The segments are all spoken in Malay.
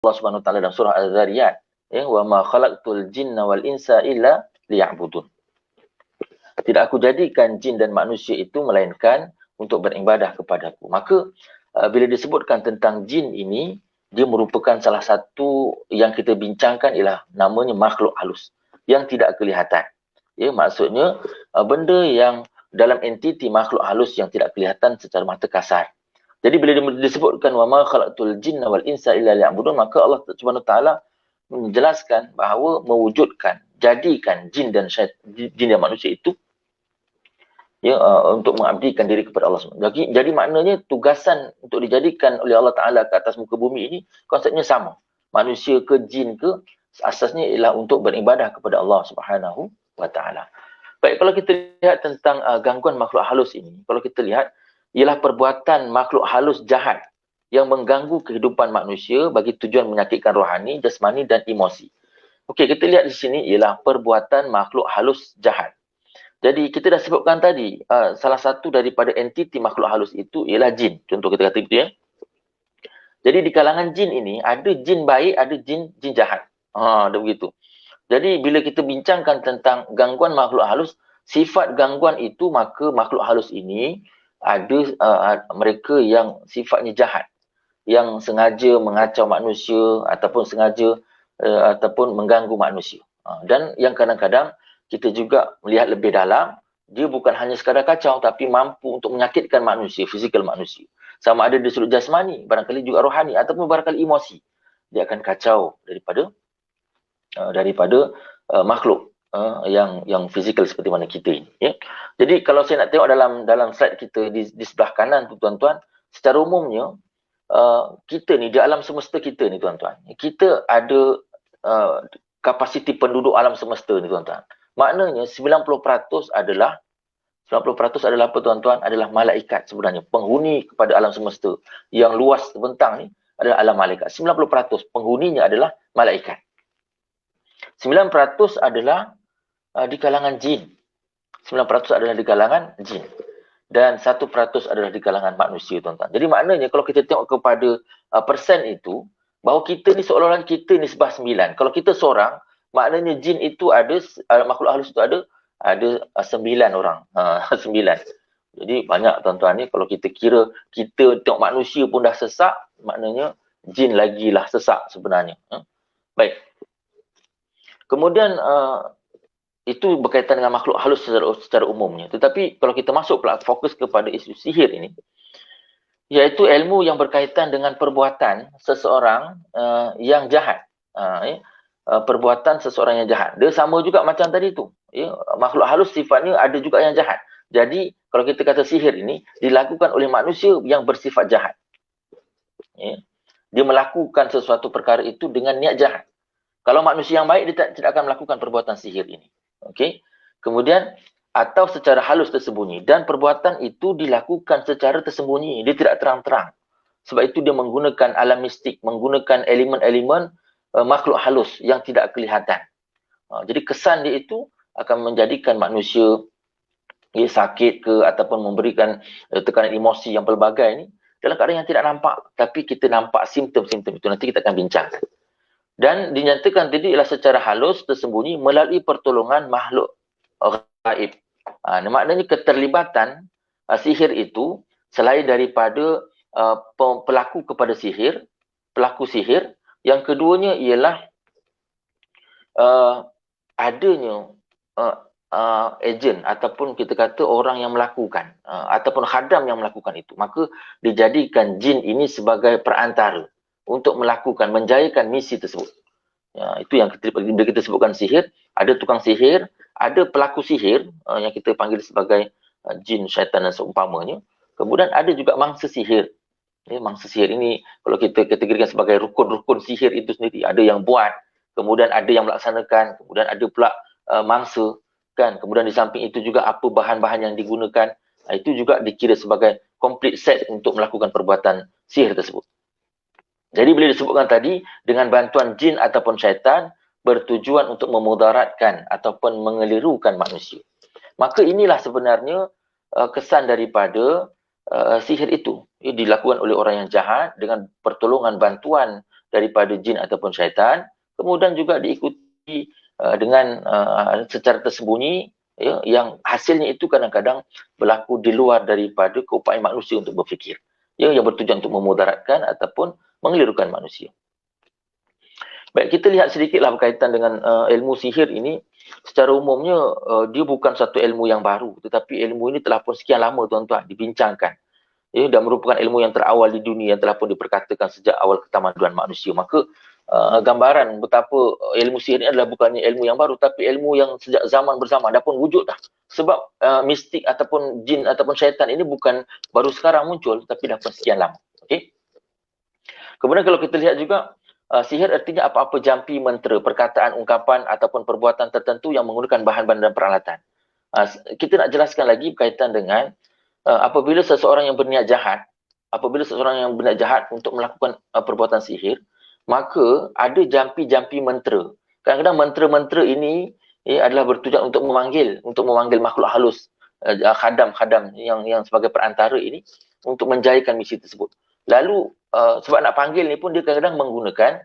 Allah Subhanahu wa taala dalam surah Az-Zariyat, ya, wa ma khalaqtul jinna wal insa illa liya'budun. Tidak aku jadikan jin dan manusia itu melainkan untuk beribadah kepadaku. Maka bila disebutkan tentang jin ini, dia merupakan salah satu yang kita bincangkan ialah namanya makhluk halus yang tidak kelihatan. Ya, maksudnya benda yang dalam entiti makhluk halus yang tidak kelihatan secara mata kasar. Jadi bila disebutkan wa ma khalaqtul jinna wal insa illa liya'budun, maka Allah Subhanahu wa taala menjelaskan bahawa mewujudkan, jadikan jin dan manusia itu ya, untuk mengabdikan diri kepada Allah SWT. Jadi maknanya tugasan untuk dijadikan oleh Allah Ta'ala ke atas muka bumi ini konsepnya sama. Manusia ke jin ke, asasnya ialah untuk beribadah kepada Allah Subhanahu wa Ta'ala. Baik, kalau kita lihat tentang gangguan makhluk halus ini, kalau kita lihat ialah perbuatan makhluk halus jahat yang mengganggu kehidupan manusia bagi tujuan menyakitkan rohani, jasmani dan emosi. Okey, kita lihat di sini ialah perbuatan makhluk halus jahat. Jadi kita dah sebutkan tadi, salah satu daripada entiti makhluk halus itu ialah jin. Contoh kita kata begitu ya. Jadi di kalangan jin ini, ada jin baik, ada jin jahat. Ada begitu. Jadi bila kita bincangkan tentang gangguan makhluk halus, sifat gangguan itu, maka makhluk halus ini ada mereka yang sifatnya jahat. Yang sengaja mengacau manusia ataupun sengaja ataupun mengganggu manusia. Dan yang kadang-kadang kita juga melihat lebih dalam, dia bukan hanya sekadar kacau tapi mampu untuk menyakitkan manusia, fizikal manusia. Sama ada dari sudut jasmani, barangkali juga rohani ataupun barangkali emosi. Dia akan kacau daripada makhluk yang fizikal seperti mana kita ini. Ya. Jadi kalau saya nak tengok dalam slide kita di sebelah kanan tu tuan-tuan, secara umumnya kita ni di alam semesta kita ni tuan-tuan, kita ada kapasiti penduduk alam semesta ni tuan-tuan. Maknanya 90% adalah apa tuan-tuan? Adalah malaikat sebenarnya. Penghuni kepada alam semesta yang luas terbentang ni adalah alam malaikat. 90% penghuninya adalah malaikat. 9% adalah di kalangan jin. 9% adalah di kalangan jin. Dan 1% adalah di kalangan manusia tuan-tuan. Jadi maknanya kalau kita tengok kepada persen itu, bahawa kita ni seolah-olah kita ni sebah 9. Kalau kita seorang, maknanya jin itu ada, makhluk halus itu ada 9 orang. 9. Jadi banyak tuan-tuan ni, kalau kita kira, kita tengok manusia pun dah sesak, maknanya jin lagilah sesak sebenarnya. Baik. Kemudian itu berkaitan dengan makhluk halus secara umumnya. Tetapi kalau kita masuk fokus kepada isu sihir ini, iaitu ilmu yang berkaitan dengan perbuatan seseorang yang jahat. Perbuatan seseorang yang jahat. Dia sama juga macam tadi tu. Ya, makhluk halus sifatnya ada juga yang jahat. Jadi kalau kita kata sihir ini dilakukan oleh manusia yang bersifat jahat. Ya. Dia melakukan sesuatu perkara itu dengan niat jahat. Kalau manusia yang baik, dia tidak akan melakukan perbuatan sihir ini. Okey. Kemudian atau secara halus tersembunyi, dan perbuatan itu dilakukan secara tersembunyi, dia tidak terang-terang. Sebab itu dia menggunakan alam mistik, menggunakan elemen-elemen makhluk halus yang tidak kelihatan. Jadi kesan dia itu akan menjadikan manusia sakit ke ataupun memberikan tekanan emosi yang pelbagai ni dalam keadaan yang tidak nampak, tapi kita nampak simptom-simptom itu. Nanti kita akan bincangkan. Dan dinyatakan tadi ialah secara halus tersembunyi melalui pertolongan makhluk gaib. Maknanya keterlibatan sihir itu selain daripada pelaku kepada sihir, pelaku sihir, yang keduanya ialah adanya ejen ataupun kita kata orang yang melakukan ataupun khadam yang melakukan itu. Maka dijadikan jin ini sebagai perantara untuk melakukan, menjayakan misi tersebut. Ya, itu yang kita sebutkan sihir. Ada tukang sihir, ada pelaku sihir yang kita panggil sebagai jin, syaitan dan seumpamanya. Kemudian ada juga mangsa sihir. Ya, mangsa sihir ini kalau kita kategorikan sebagai rukun-rukun sihir itu sendiri. Ada yang buat, kemudian ada yang melaksanakan, kemudian ada pula mangsa. Kan? Kemudian di samping itu juga apa bahan-bahan yang digunakan. Itu juga dikira sebagai complete set untuk melakukan perbuatan sihir tersebut. Jadi bila disebutkan tadi, dengan bantuan jin ataupun syaitan, bertujuan untuk memudaratkan ataupun mengelirukan manusia. Maka inilah sebenarnya kesan daripada sihir itu. Ia dilakukan oleh orang yang jahat dengan pertolongan bantuan daripada jin ataupun syaitan, kemudian juga diikuti dengan secara tersembunyi, ya, yang hasilnya itu kadang-kadang berlaku di luar daripada keupayaan manusia untuk berfikir, ya, yang bertujuan untuk memudaratkan ataupun mengelirukan manusia. Baik, kita lihat sedikitlah berkaitan dengan ilmu sihir ini. Secara umumnya dia bukan satu ilmu yang baru, tetapi ilmu ini telah pun sekian lama tuan-tuan dibincangkan, ya, dan merupakan ilmu yang terawal di dunia yang telah pun diperkatakan sejak awal ketamaduan manusia. Maka gambaran betapa ilmu sihir ini adalah bukannya ilmu yang baru, tapi ilmu yang sejak zaman bersama dah pun wujud dah. Sebab mistik ataupun jin ataupun syaitan ini bukan baru sekarang muncul, tapi dah pun sekian lama. Okay? Kemudian kalau kita lihat juga, sihir artinya apa-apa jampi mentera, perkataan, ungkapan ataupun perbuatan tertentu yang menggunakan bahan-bahan dan peralatan. Kita nak jelaskan lagi berkaitan dengan apabila seseorang yang berniat jahat, untuk melakukan perbuatan sihir, maka ada jampi-jampi mentera. Kadang-kadang mentera-mentera ini adalah bertujuan untuk memanggil makhluk halus, khadam-khadam yang sebagai perantara ini untuk menjayakan misi tersebut. Lalu sebab nak panggil ni pun dia kadang-kadang menggunakan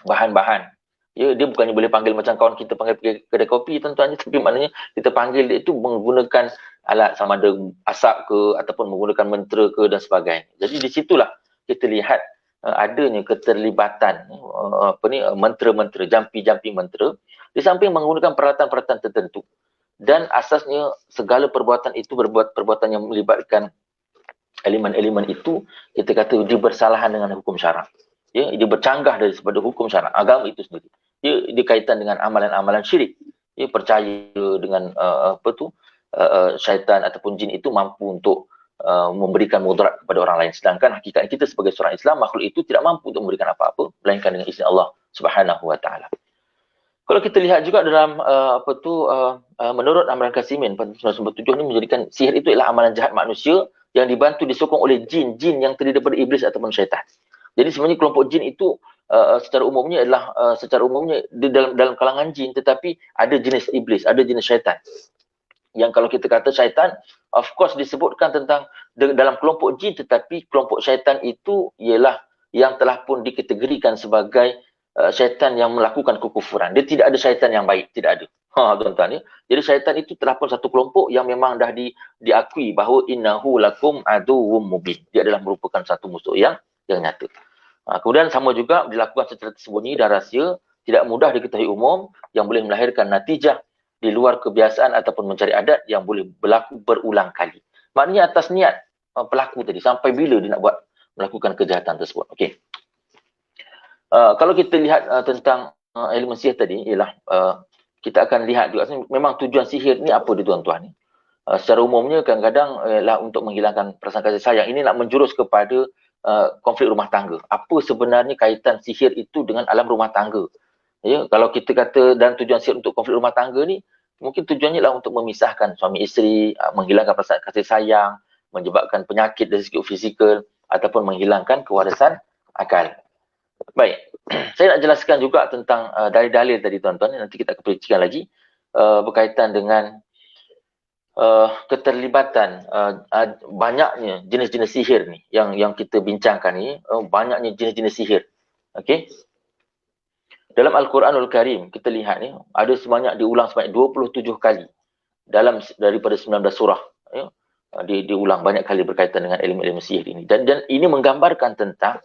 bahan-bahan. Ya, dia bukannya boleh panggil macam kawan kita panggil pergi kedai kopi tuan-tuan, tapi maknanya kita panggil dia itu menggunakan alat sama ada asap ke ataupun menggunakan mentera ke dan sebagainya. Jadi di situlah kita lihat adanya keterlibatan mentera-mentera, jampi-jampi mentera, di samping menggunakan peralatan-peralatan tertentu. Dan asasnya segala perbuatan itu perbuatan yang melibatkan elemen-elemen itu, kita kata dia bersalahan dengan hukum syarak. Ya, dia bercanggah daripada hukum syarak agama itu sendiri. Dia kaitan dengan amalan-amalan syirik. Dia percaya dengan syaitan ataupun jin itu mampu untuk memberikan mudarat kepada orang lain. Sedangkan hakikat kita sebagai seorang Islam, makhluk itu tidak mampu untuk memberikan apa-apa melainkan dengan izin Allah Subhanahu wa taala. Kalau kita lihat juga dalam menurut Amran Qasimin 1997 ini menjadikan sihir itu ialah amalan jahat manusia yang dibantu disokong oleh jin-jin yang terdiri daripada iblis ataupun syaitan. Jadi sebenarnya kelompok jin itu secara umumnya di dalam kalangan jin, tetapi ada jenis iblis, ada jenis syaitan. Yang kalau kita kata syaitan, of course disebutkan tentang dalam kelompok jin, tetapi kelompok syaitan itu ialah yang telah pun dikategorikan sebagai syaitan yang melakukan kekufuran. Dia tidak ada syaitan yang baik, tidak ada. Tuan-tuan ya. Jadi syaitan itu telah pun satu kelompok yang memang dah diakui bahawa innahu lakum aduwwum mubin. Dia adalah merupakan satu musuh yang nyata. Kemudian sama juga dilakukan secara tersembunyi dan rahsia, tidak mudah diketahui umum, yang boleh melahirkan natijah di luar kebiasaan ataupun mencari adat yang boleh berlaku berulang kali. Maknanya atas niat pelaku tadi, sampai bila dia nak melakukan kejahatan tersebut. Okey. Kalau kita lihat tentang ilmu sihir tadi, ialah kita akan lihat juga memang tujuan sihir ni apa dia tuan-tuan ni. Secara umumnya kadang-kadang ialah untuk menghilangkan perasaan kasih sayang. Ini nak menjurus kepada konflik rumah tangga. Apa sebenarnya kaitan sihir itu dengan alam rumah tangga? Ya, kalau kita kata dan tujuan sihir untuk konflik rumah tangga ni, mungkin tujuannya lah untuk memisahkan suami isteri, menghilangkan perasaan kasih sayang, menyebabkan penyakit dari segi fizikal ataupun menghilangkan kewarasan akal. Baik, saya nak jelaskan juga tentang dalil-dalil tadi tuan-tuan, nanti kita akan perincikan lagi berkaitan dengan keterlibatan banyaknya jenis-jenis sihir ni yang kita bincangkan ni, banyaknya jenis-jenis sihir. Okey. Dalam Al-Quranul Karim kita lihat ni ada diulang sebanyak 27 kali daripada 19 surah, ya. Diulang banyak kali berkaitan dengan ilmu-ilmu sihir ini, dan ini menggambarkan tentang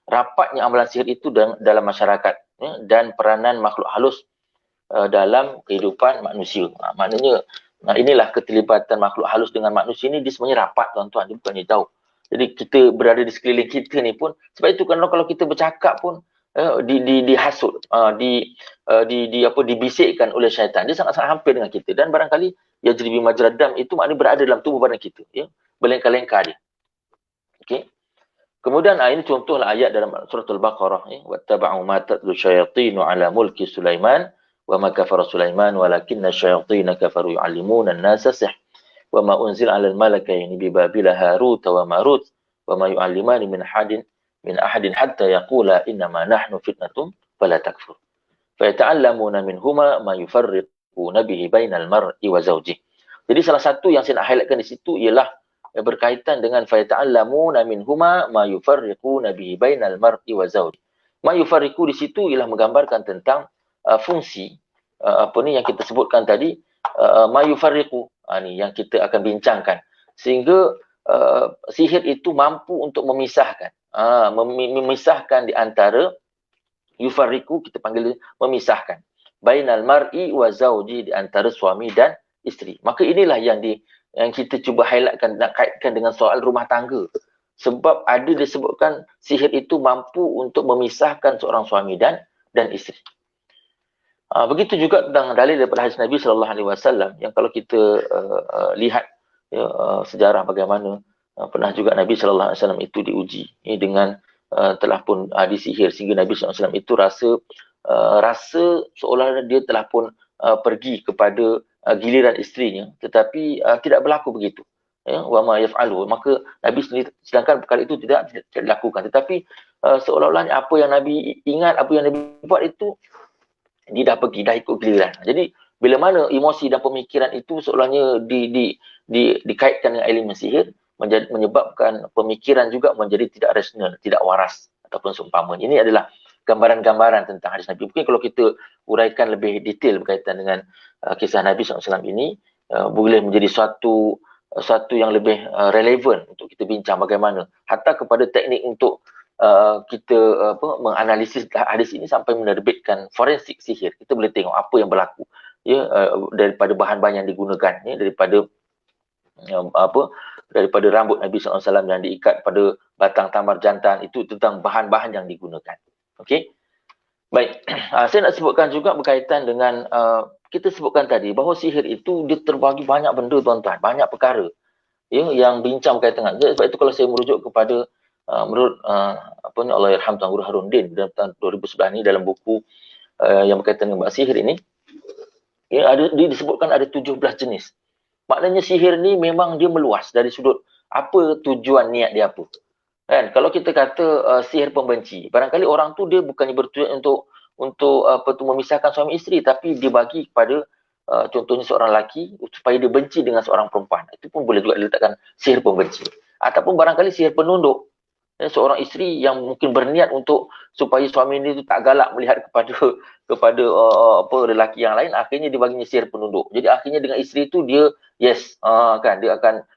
rapatnya amalan sihir itu dalam masyarakat, ya, dan peranan makhluk halus dalam kehidupan manusia. Maknanya inilah keterlibatan makhluk halus dengan manusia ini, dia sebenarnya rapat tuan-tuan, dia bukannya jauh. Jadi kita berada di sekeliling kita ni pun, sebab itu kan kalau kita bercakap pun dihasut, dibisikkan oleh syaitan, dia sangat-sangat hampir dengan kita, dan barangkali yajri bi majrad dam itu maknanya berada dalam tubuh badan kita, ya, berlengkar-lengkar dia. Okey. Kemudian ini contohlah ayat dalam surah Al-Baqarah, ya, wattaba'u ma tatlu syayatinu ala mulki Sulaiman wa ma kafara Sulaiman walakinna syayatina kafaru yu'allimuna an-nasa sihr wa ma unzila 'alal malakaini bi Babila Harut wa Marut wa ma yu'allimani min ahadin hatta yaqula innama nahnu fitnatum fala takfur fa yata'allamuna minhuma ma yufarriquna bihi bainal mar'i wa zawjihi. Jadi salah satu yang saya nak highlightkan di situ ialah berkaitan dengan fa yata'allamuna minhuma ma yufarriquna bihi bainal mar'i wa zawjihi. Ma yufariqu di situ ialah menggambarkan tentang fungsi apa ni yang kita sebutkan tadi, ma yufariqu, ni yang kita akan bincangkan, sehingga sihir itu mampu untuk memisahkan, memisahkan di antara, yufariqu kita panggil memisahkan, bainal mar'i wa zauji, di antara suami dan isteri. Maka inilah yang kita cuba highlightkan, nak kaitkan dengan soal rumah tangga. Sebab ada disebutkan sihir itu mampu untuk memisahkan seorang suami dan isteri. Begitu juga tentang dalil daripada hadis Nabi SAW, yang kalau kita lihat sejarah bagaimana pernah juga Nabi SAW itu diuji dengan telah pun disihir, sehingga Nabi SAW itu rasa seolah dia telah pun pergi kepada giliran isterinya, tetapi tidak berlaku begitu. Wa ma yaf'alu, maka Nabi sendiri, sedangkan perkara itu tidak dilakukan, tetapi seolah-olah apa yang Nabi ingat, apa yang Nabi buat itu, dia dah pergi, dah ikut giliran. Jadi bila mana emosi dan pemikiran itu seolahnya dikaitkan dengan elemen sihir, menyebabkan pemikiran juga menjadi tidak rasional, tidak waras ataupun seumpama. Ini adalah gambaran-gambaran tentang hadis Nabi. Mungkin kalau kita uraikan lebih detail berkaitan dengan kisah Nabi SAW ini, boleh menjadi suatu yang lebih relevan untuk kita bincang bagaimana, hatta kepada teknik untuk kita menganalisis hadis ini sampai menerbitkan forensik sihir. Kita boleh tengok apa yang berlaku, daripada bahan-bahan yang digunakan, daripada daripada rambut Nabi SAW yang diikat pada batang tamar jantan, itu tentang bahan-bahan yang digunakan. Okey, baik. Saya nak sebutkan juga berkaitan dengan kita sebutkan tadi bahawa sihir itu dia terbagi banyak benda, tuan-tuan, banyak perkara yang bincang berkaitan dengan. Sebab itu kalau saya merujuk kepada menurut Allahyarham Tuan Guru Harun Din dalam tahun 2011 ni, dalam buku yang berkaitan dengan sihir ini, disebutkan ada 17 jenis. Maknanya sihir ni memang dia meluas dari sudut apa tujuan niat dia apa. Kan, kalau kita kata sihir pembenci, barangkali orang tu dia bukannya bertujuan untuk memisahkan suami isteri, tapi dia bagi kepada contohnya seorang lelaki supaya dia benci dengan seorang perempuan. Itu pun boleh juga diletakkan sihir pembenci. Ataupun barangkali sihir penunduk, seorang isteri yang mungkin berniat untuk supaya suami ini tak galak melihat kepada lelaki yang lain, akhirnya dia baginya sihir penunduk. Jadi akhirnya dengan isteri itu dia kan dia akan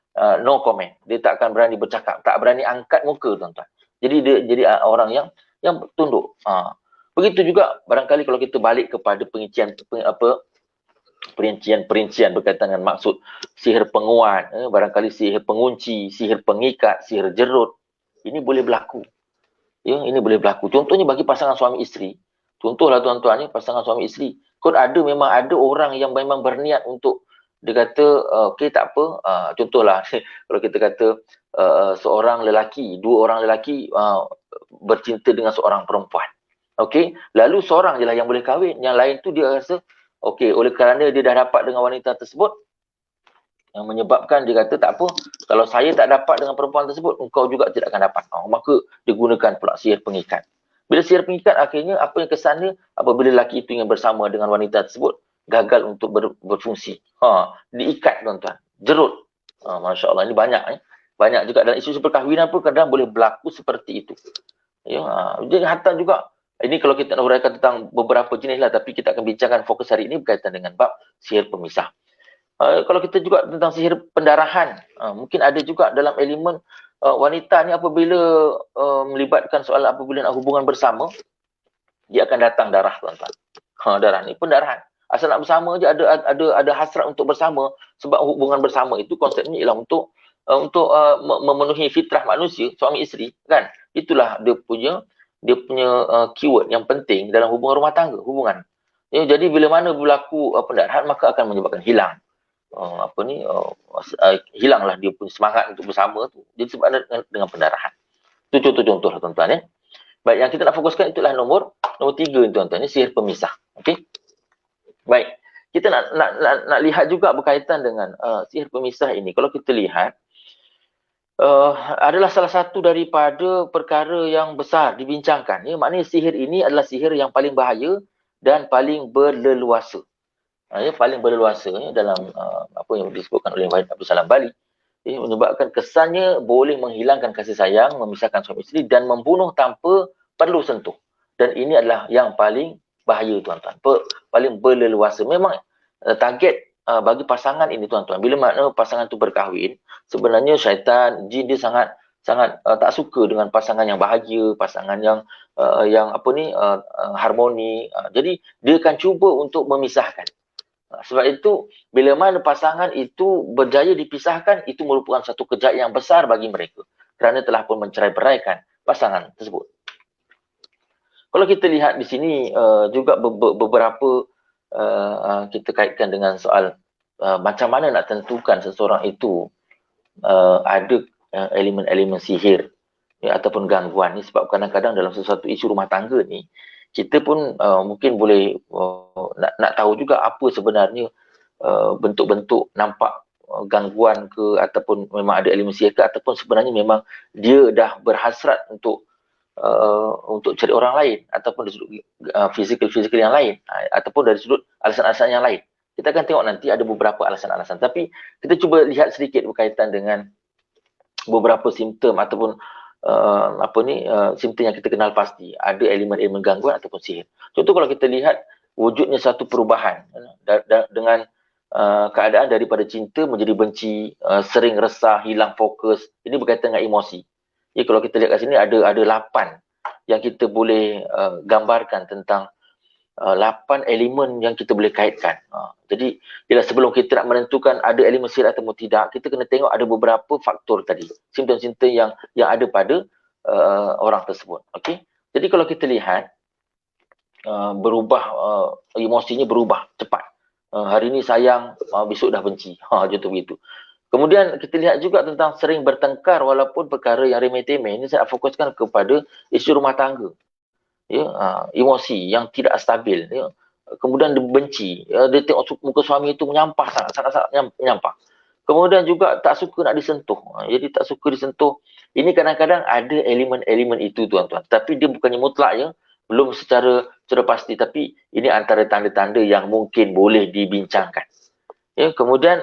no comment, dia tak akan berani bercakap, tak berani angkat muka, tuan-tuan. Jadi dia jadi orang yang tunduk. Begitu juga barangkali kalau kita balik kepada perincian berkaitan dengan maksud sihir penguat, barangkali sihir pengunci, sihir pengikat, sihir jerut, ini boleh berlaku. Ini boleh berlaku. Contohnya bagi pasangan suami isteri. Contohlah tuan-tuan, pasangan suami isteri. Memang ada orang yang memang berniat untuk, dia kata, okey tak apa, contohlah kalau kita kata seorang lelaki, dua orang lelaki bercinta dengan seorang perempuan. Okey, lalu seorang je lah yang boleh kahwin, yang lain tu dia rasa okey, oleh kerana dia dah dapat dengan wanita tersebut, yang menyebabkan dia kata tak apa, kalau saya tak dapat dengan perempuan tersebut, engkau juga tidak akan dapat. Maka dia gunakan pula sihir pengikat. Bila sihir pengikat, akhirnya apa yang kesannya, apabila lelaki itu ingin bersama dengan wanita tersebut, gagal untuk berfungsi. Diikat, tuan-tuan. Jerut. Masya Allah, ini banyak. Banyak juga dalam isu perkahwinan pun kadang boleh berlaku seperti itu. Jadi hatta juga, ini kalau kita nak uraikan tentang beberapa jenis lah, tapi kita akan bincangkan fokus hari ini berkaitan dengan bab sihir pemisah. Kalau kita juga tentang sihir pendarahan, mungkin ada juga dalam elemen wanita ni apabila melibatkan soal apabila nak hubungan bersama, dia akan datang darah, tuan-tuan. Darah ni pendarahan. Asal nak bersama je ada hasrat untuk bersama, sebab hubungan bersama itu konsepnya ialah untuk memenuhi fitrah manusia, suami isteri, kan? Itulah dia punya keyword yang penting dalam hubungan rumah tangga, hubungan. Jadi bila mana berlaku pendarahan, maka akan menyebabkan hilang hilanglah dia punya semangat untuk bersama tu. Jadi sebab dengan pendarahan. Itu contoh-contoh lah, tuan-tuan. Baik, yang kita nak fokuskan itulah nombor 3 ni, tuan-tuan. Ini sihir pemisah. Okey. Baik. Kita nak lihat juga berkaitan dengan sihir pemisah ini. Kalau kita lihat, adalah salah satu daripada perkara yang besar dibincangkan. Maknanya sihir ini adalah sihir yang paling bahaya dan paling berleluasa. Paling berleluasa dalam apa yang disebutkan oleh Wahid Abdul Salam Bali, menyebabkan kesannya boleh menghilangkan kasih sayang, memisahkan suami isteri dan membunuh tanpa perlu sentuh. Dan ini adalah yang paling bahaya tuan-tuan, paling berleluasa. Memang target bagi pasangan ini tuan-tuan, bila mana pasangan tu berkahwin, sebenarnya syaitan, jin dia sangat tak suka dengan pasangan yang bahagia, pasangan yang harmoni. Jadi dia akan cuba untuk memisahkan. Sebab itu bila mana pasangan itu berjaya dipisahkan, itu merupakan satu kejayaan yang besar bagi mereka kerana telah pun mencerai-beraikan pasangan tersebut. Kalau kita lihat di sini juga beberapa kita kaitkan dengan soal macam mana nak tentukan seseorang itu ada elemen-elemen sihir ataupun gangguan ni, sebab kadang-kadang dalam sesuatu isu rumah tangga ni kita pun mungkin boleh nak tahu juga apa sebenarnya bentuk-bentuk nampak gangguan ke, ataupun memang ada elemen sihir ke, ataupun sebenarnya memang dia dah berhasrat untuk cari orang lain, ataupun dari sudut fizikal yang lain, ataupun dari sudut alasan-alasan yang lain. Kita akan tengok nanti ada beberapa alasan-alasan, tapi kita cuba lihat sedikit berkaitan dengan beberapa simptom ataupun simptom yang kita kenal pasti ada elemen-elemen gangguan ataupun sihir. Contoh, kalau kita lihat wujudnya satu perubahan dengan keadaan daripada cinta menjadi benci, sering resah, hilang fokus, ini berkaitan dengan emosi. Ya, kalau kita lihat kat sini ada 8 yang kita boleh gambarkan tentang 8 elemen yang kita boleh kaitkan. Jadi bila sebelum kita nak menentukan ada elemen sihir atau tidak, kita kena tengok ada beberapa faktor tadi, simptom-simptom yang ada pada orang tersebut. Okey. Jadi kalau kita lihat berubah, emosinya berubah cepat. Hari ni sayang, besok dah benci. Contoh begitu. Kemudian kita lihat juga tentang sering bertengkar walaupun perkara yang remeh-temeh. Ini saya fokuskan kepada isu rumah tangga. Ya, emosi yang tidak stabil. Ya. Kemudian dia benci. Ya, dia tengok muka suami itu menyampah, sangat-sangat menyampah. Kemudian juga tak suka nak disentuh. Jadi tak suka disentuh. Ini kadang-kadang ada elemen-elemen itu tuan-tuan. Tapi dia bukannya mutlak ya. Belum secara pasti. Tapi ini antara tanda-tanda yang mungkin boleh dibincangkan. Ya, kemudian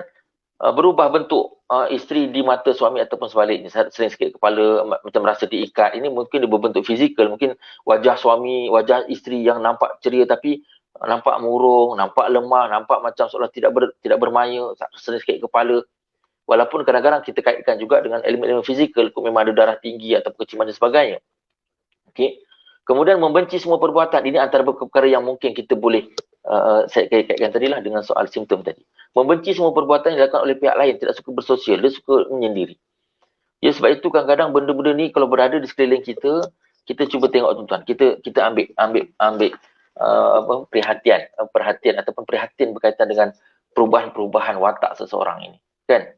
berubah bentuk isteri di mata suami ataupun sebaliknya. Sering sikit kepala, macam rasa diikat. Ini mungkin dia berbentuk fizikal. Mungkin wajah suami, wajah isteri yang nampak ceria tapi nampak murung, nampak lemah, nampak macam seolah tidak bermaya, sering sikit kepala. Walaupun kadang-kadang kita kaitkan juga dengan elemen-elemen fizikal, memang ada darah tinggi atau keciman dan sebagainya. Okey. Kemudian membenci semua perbuatan. Ini antara perkara yang mungkin kita boleh saya kaitkan tadilah dengan soal simptom tadi. Membenci semua perbuatan yang dilakukan oleh pihak lain, tidak suka bersosial, dia suka menyendiri. Ya, sebab itu kadang-kadang benda-benda ni kalau berada di sekeliling kita, kita cuba tengok tuan-tuan. Kita ambil perhatian ataupun prihatin berkaitan dengan perubahan-perubahan watak seseorang ini. Kan?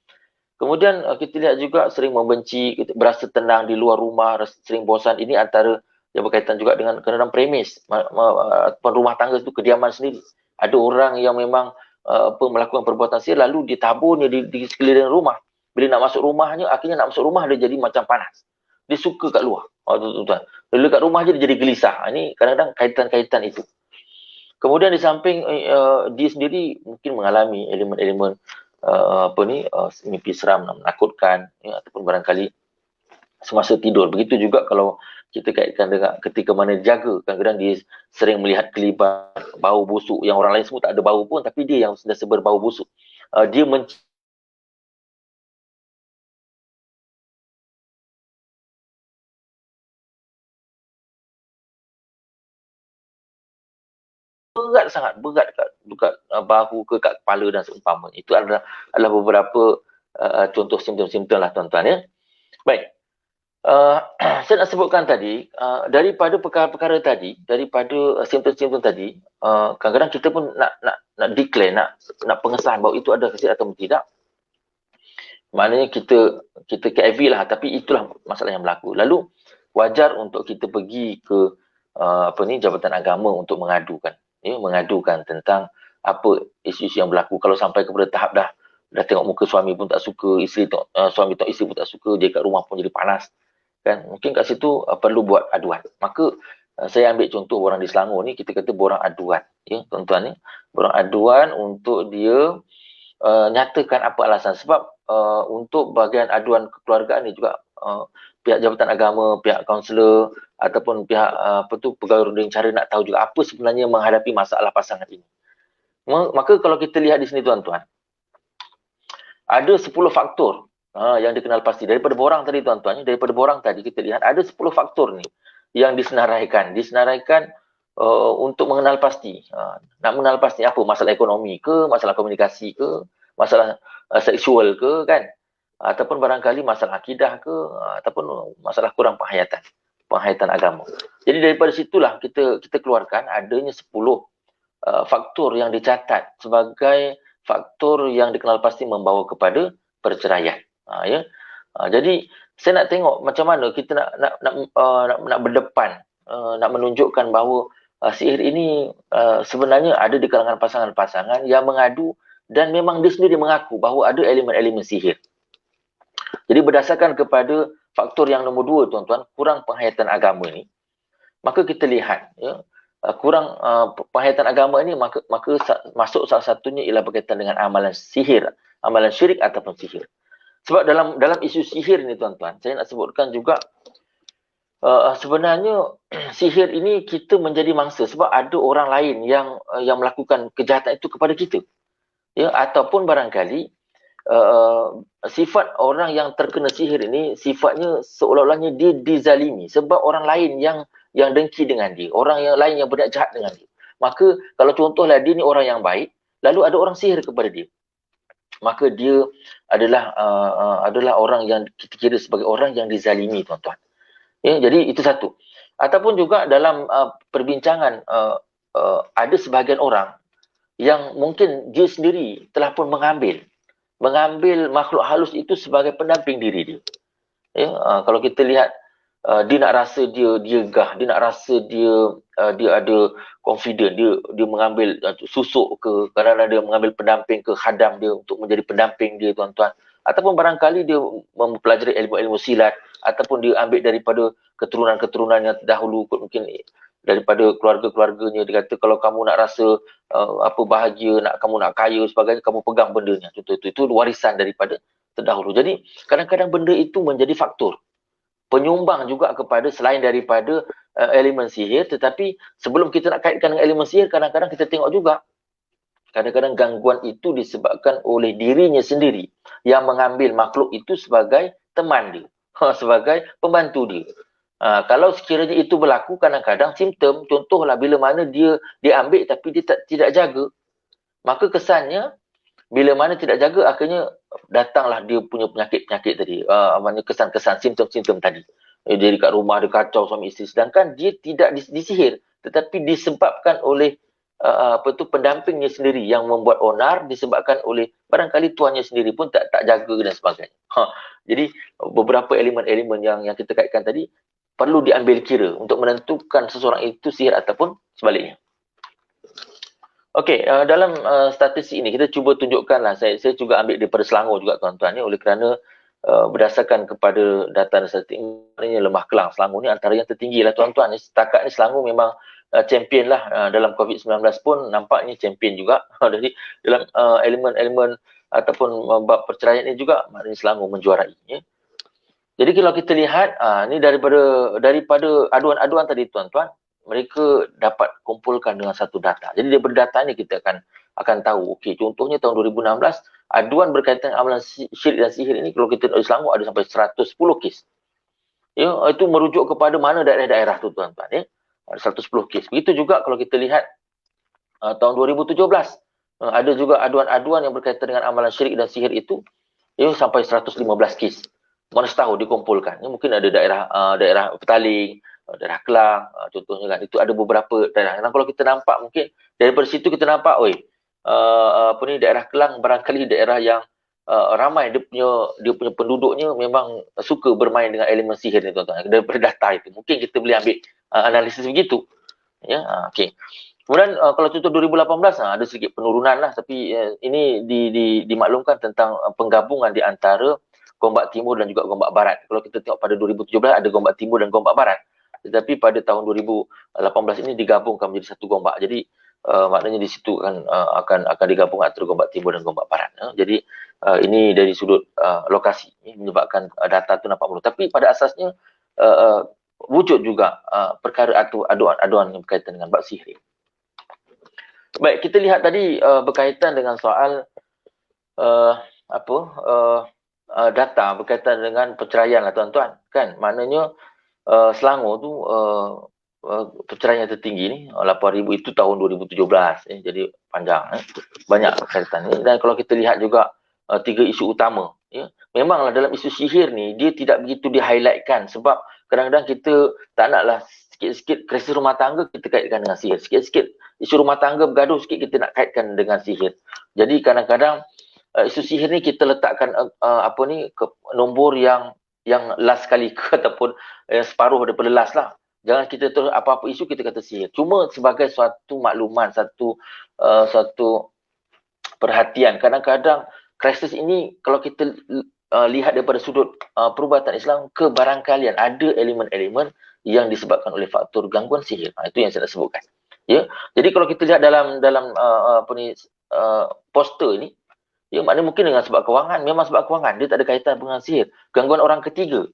Kemudian kita lihat juga sering membenci, berasa tenang di luar rumah, sering bosan. Ini antara yang berkaitan juga dengan dalam premis rumah tangga itu, kediaman sendiri. Ada orang yang memang melakukan perbuatan sihir lalu ditaburnya di sekeliling rumah. Bila nak masuk rumahnya, akhirnya nak masuk rumah dia jadi macam panas. Dia suka kat luar. Tuan-tuan. Bila kat rumah je dia jadi gelisah. Ini kadang-kadang kaitan-kaitan itu. Kemudian di samping dia sendiri mungkin mengalami elemen-elemen mimpi seram, menakutkan, ya, ataupun barangkali semasa tidur. Begitu juga kalau kita kaitkan dengan ketika mana jaga, kadang-kadang dia sering melihat kelibat bau busuk yang orang lain semua tak ada bau pun, tapi dia yang sudah berbau busuk. Dia berat kat bahu ke kat kepala dan seumpama. Itu adalah beberapa contoh simptom-simptom lah tuan-tuan ya. Baik. Saya nak sebutkan tadi, daripada perkara-perkara tadi, daripada simptom-simptom tadi, kadang-kadang kita pun nak declare, nak pengesahan bahawa itu ada kesihatan atau tidak. Maknanya kita KFV lah, tapi itulah masalah yang berlaku. Lalu wajar untuk kita pergi ke Jabatan Agama untuk mengadukan tentang apa isu-isu yang berlaku. Kalau sampai kepada tahap dah tengok muka suami pun tak suka, suami tengok isteri pun tak suka, dia kat rumah pun jadi panas. Kan, mungkin kat situ perlu buat aduan. Maka saya ambil contoh orang di Selangor ni, kita kata borang aduan, ya tuan-tuan ni, borang aduan untuk dia nyatakan apa alasan. Sebab untuk bahagian aduan kekeluargaan ni juga pihak jabatan agama, pihak kaunselor ataupun pihak pegawai runding cara nak tahu juga apa sebenarnya menghadapi masalah pasangan ini. Maka kalau kita lihat di sini tuan-tuan, ada 10 faktor yang dikenal pasti daripada borang tadi tuan-tuan, daripada borang tadi kita lihat ada 10 faktor ni yang disenaraikan untuk mengenal pasti. Nak mengenal pasti apa? Masalah ekonomi ke, masalah komunikasi ke, masalah seksual ke kan? Ataupun barangkali masalah akidah ke, ataupun masalah kurang penghayatan agama. Jadi daripada situlah kita keluarkan adanya 10 faktor yang dicatat sebagai faktor yang dikenal pasti membawa kepada perceraian. Ya. Jadi saya nak tengok macam mana kita nak berdepan, nak menunjukkan bahawa sihir ini sebenarnya ada di kalangan pasangan-pasangan yang mengadu dan memang dia sendiri mengaku bahawa ada elemen-elemen sihir. Jadi berdasarkan kepada faktor yang nombor 2 tuan-tuan, kurang penghayatan agama ini, maka kita lihat ya, kurang penghayatan agama ini maka masuk salah satunya ialah berkaitan dengan amalan sihir, amalan syirik ataupun sihir. Sebab dalam isu sihir ini tuan-tuan, saya nak sebutkan juga sebenarnya sihir ini kita menjadi mangsa sebab ada orang lain yang melakukan kejahatan itu kepada kita. Ya, ataupun barangkali sifat orang yang terkena sihir ini sifatnya seolah-olahnya dia dizalimi sebab orang lain yang dengki dengan dia, orang yang lain yang berniat jahat dengan dia. Maka kalau contohlah dia ni orang yang baik, lalu ada orang sihir kepada dia, maka dia adalah orang yang kita kira sebagai orang yang dizalimi tuan-tuan. Ya, jadi itu satu. Ataupun juga dalam perbincangan ada sebahagian orang yang mungkin dia sendiri telah pun mengambil makhluk halus itu sebagai pendamping diri dia. Ya, kalau kita lihat dia nak rasa dia gah, dia nak rasa dia ada confident, dia mengambil susuk ke, kadang-kadang dia mengambil pendamping ke khadam dia untuk menjadi pendamping dia tuan-tuan, ataupun barangkali dia mempelajari ilmu-ilmu silat, ataupun dia ambil daripada keturunan-keturunan yang terdahulu, mungkin daripada keluarga-keluarganya. Dia kata kalau kamu nak rasa bahagia, kamu nak kaya sebagainya, kamu pegang bendanya. Itu warisan daripada terdahulu. Jadi kadang-kadang benda itu menjadi faktor penyumbang juga kepada selain daripada elemen sihir, tetapi sebelum kita nak kaitkan dengan elemen sihir, kadang-kadang kita tengok juga kadang-kadang gangguan itu disebabkan oleh dirinya sendiri yang mengambil makhluk itu sebagai teman dia, sebagai pembantu dia. Kalau sekiranya itu berlaku, kadang-kadang simptom, contohlah bila mana dia ambil tapi dia tidak jaga, maka kesannya bila mana tidak jaga, akhirnya datanglah dia punya penyakit-penyakit tadi, maknanya kesan-kesan, simptom-simptom tadi. Dia dekat rumah, dia kacau suami isteri, sedangkan dia tidak disihir, tetapi disebabkan oleh pendampingnya sendiri yang membuat onar, disebabkan oleh barangkali tuannya sendiri pun tak jaga dan sebagainya. Jadi beberapa elemen-elemen yang kita kaitkan tadi perlu diambil kira untuk menentukan seseorang itu sihir ataupun sebaliknya. Okey, dalam statistik ini kita cuba tunjukkanlah, saya juga ambil daripada Selangor juga tuan-tuan, oleh kerana berdasarkan kepada data statistik, maknanya Lembah Kelang, Selangor ni antara yang tertinggi lah tuan-tuan. Setakat ni Selangor memang champion lah dalam COVID-19 pun nampaknya champion juga. Jadi dalam elemen-elemen ataupun bab perceraian ini juga maknanya Selangor menjuarai. Ya. Jadi kalau kita lihat, ni daripada aduan-aduan tadi tuan-tuan, mereka dapat kumpulkan dengan satu data. Jadi daripada data ni kita akan tahu, okey, contohnya tahun 2016, aduan berkaitan amalan syirik dan sihir ini kalau kita di Selangor ada sampai 110 kes. Ya, itu merujuk kepada mana daerah-daerah tu tuan-tuan, ya. Ada 110 kes. Begitu juga kalau kita lihat tahun 2017, ada juga aduan-aduan yang berkaitan dengan amalan syirik dan sihir itu, ya, sampai 115 kes. Mana setahun dikumpulkan. Ya, mungkin ada daerah Petaling, daerah Kelang, contohnya kan, itu ada beberapa daerah. Dan kalau kita nampak, mungkin daripada situ kita nampak, daerah Kelang barangkali daerah yang ramai dia punya penduduknya memang suka bermain dengan elemen sihir ni tuan-tuan. Daripada data itu mungkin kita boleh ambil analisis begitu. Ya, okey. Kemudian kalau contoh 2018 ada sedikit penurunan lah, tapi ini dimaklumkan tentang penggabungan di antara Gombak Timur dan juga Gombak Barat. Kalau kita tengok pada 2017 ada Gombak Timur dan Gombak Barat. Tetapi pada tahun 2018 ini digabungkan menjadi satu gombak. Jadi maknanya di situ akan digabung antara Gombak Timur dan Gombak Barat. Jadi ini dari sudut lokasi menyebabkan data tu nampak murung. Tapi pada asasnya wujud juga perkara atau aduan yang berkaitan dengan bab sihir. Baik, kita lihat tadi berkaitan dengan soal data berkaitan dengan perceraian lah tuan-tuan, kan? Maknanya Selangor tu perceraian tertinggi ni 8,000 itu tahun 2017, jadi panjang, banyak kaitan ni. Dan kalau kita lihat juga 3 isu utama, memanglah dalam isu sihir ni dia tidak begitu di-highlightkan sebab kadang-kadang kita tak naklah sikit-sikit krisis rumah tangga kita kaitkan dengan sihir, sikit-sikit isu rumah tangga bergaduh sikit kita nak kaitkan dengan sihir. Jadi kadang-kadang isu sihir ni kita letakkan nombor yang last kali ke ataupun separuh daripada last lah. Jangan kita terus apa-apa isu kita kata sihir. Cuma sebagai suatu makluman, satu perhatian. Kadang-kadang krisis ini kalau kita lihat daripada sudut perubatan Islam, kebarangkalian ada elemen-elemen yang disebabkan oleh faktor gangguan sihir. Itu yang saya nak sebutkan. Ya. Jadi kalau kita lihat dalam poster ini, ya, maknanya mungkin dengan sebab kewangan, memang sebab kewangan, dia tak ada kaitan dengan sihir. Gangguan orang ketiga,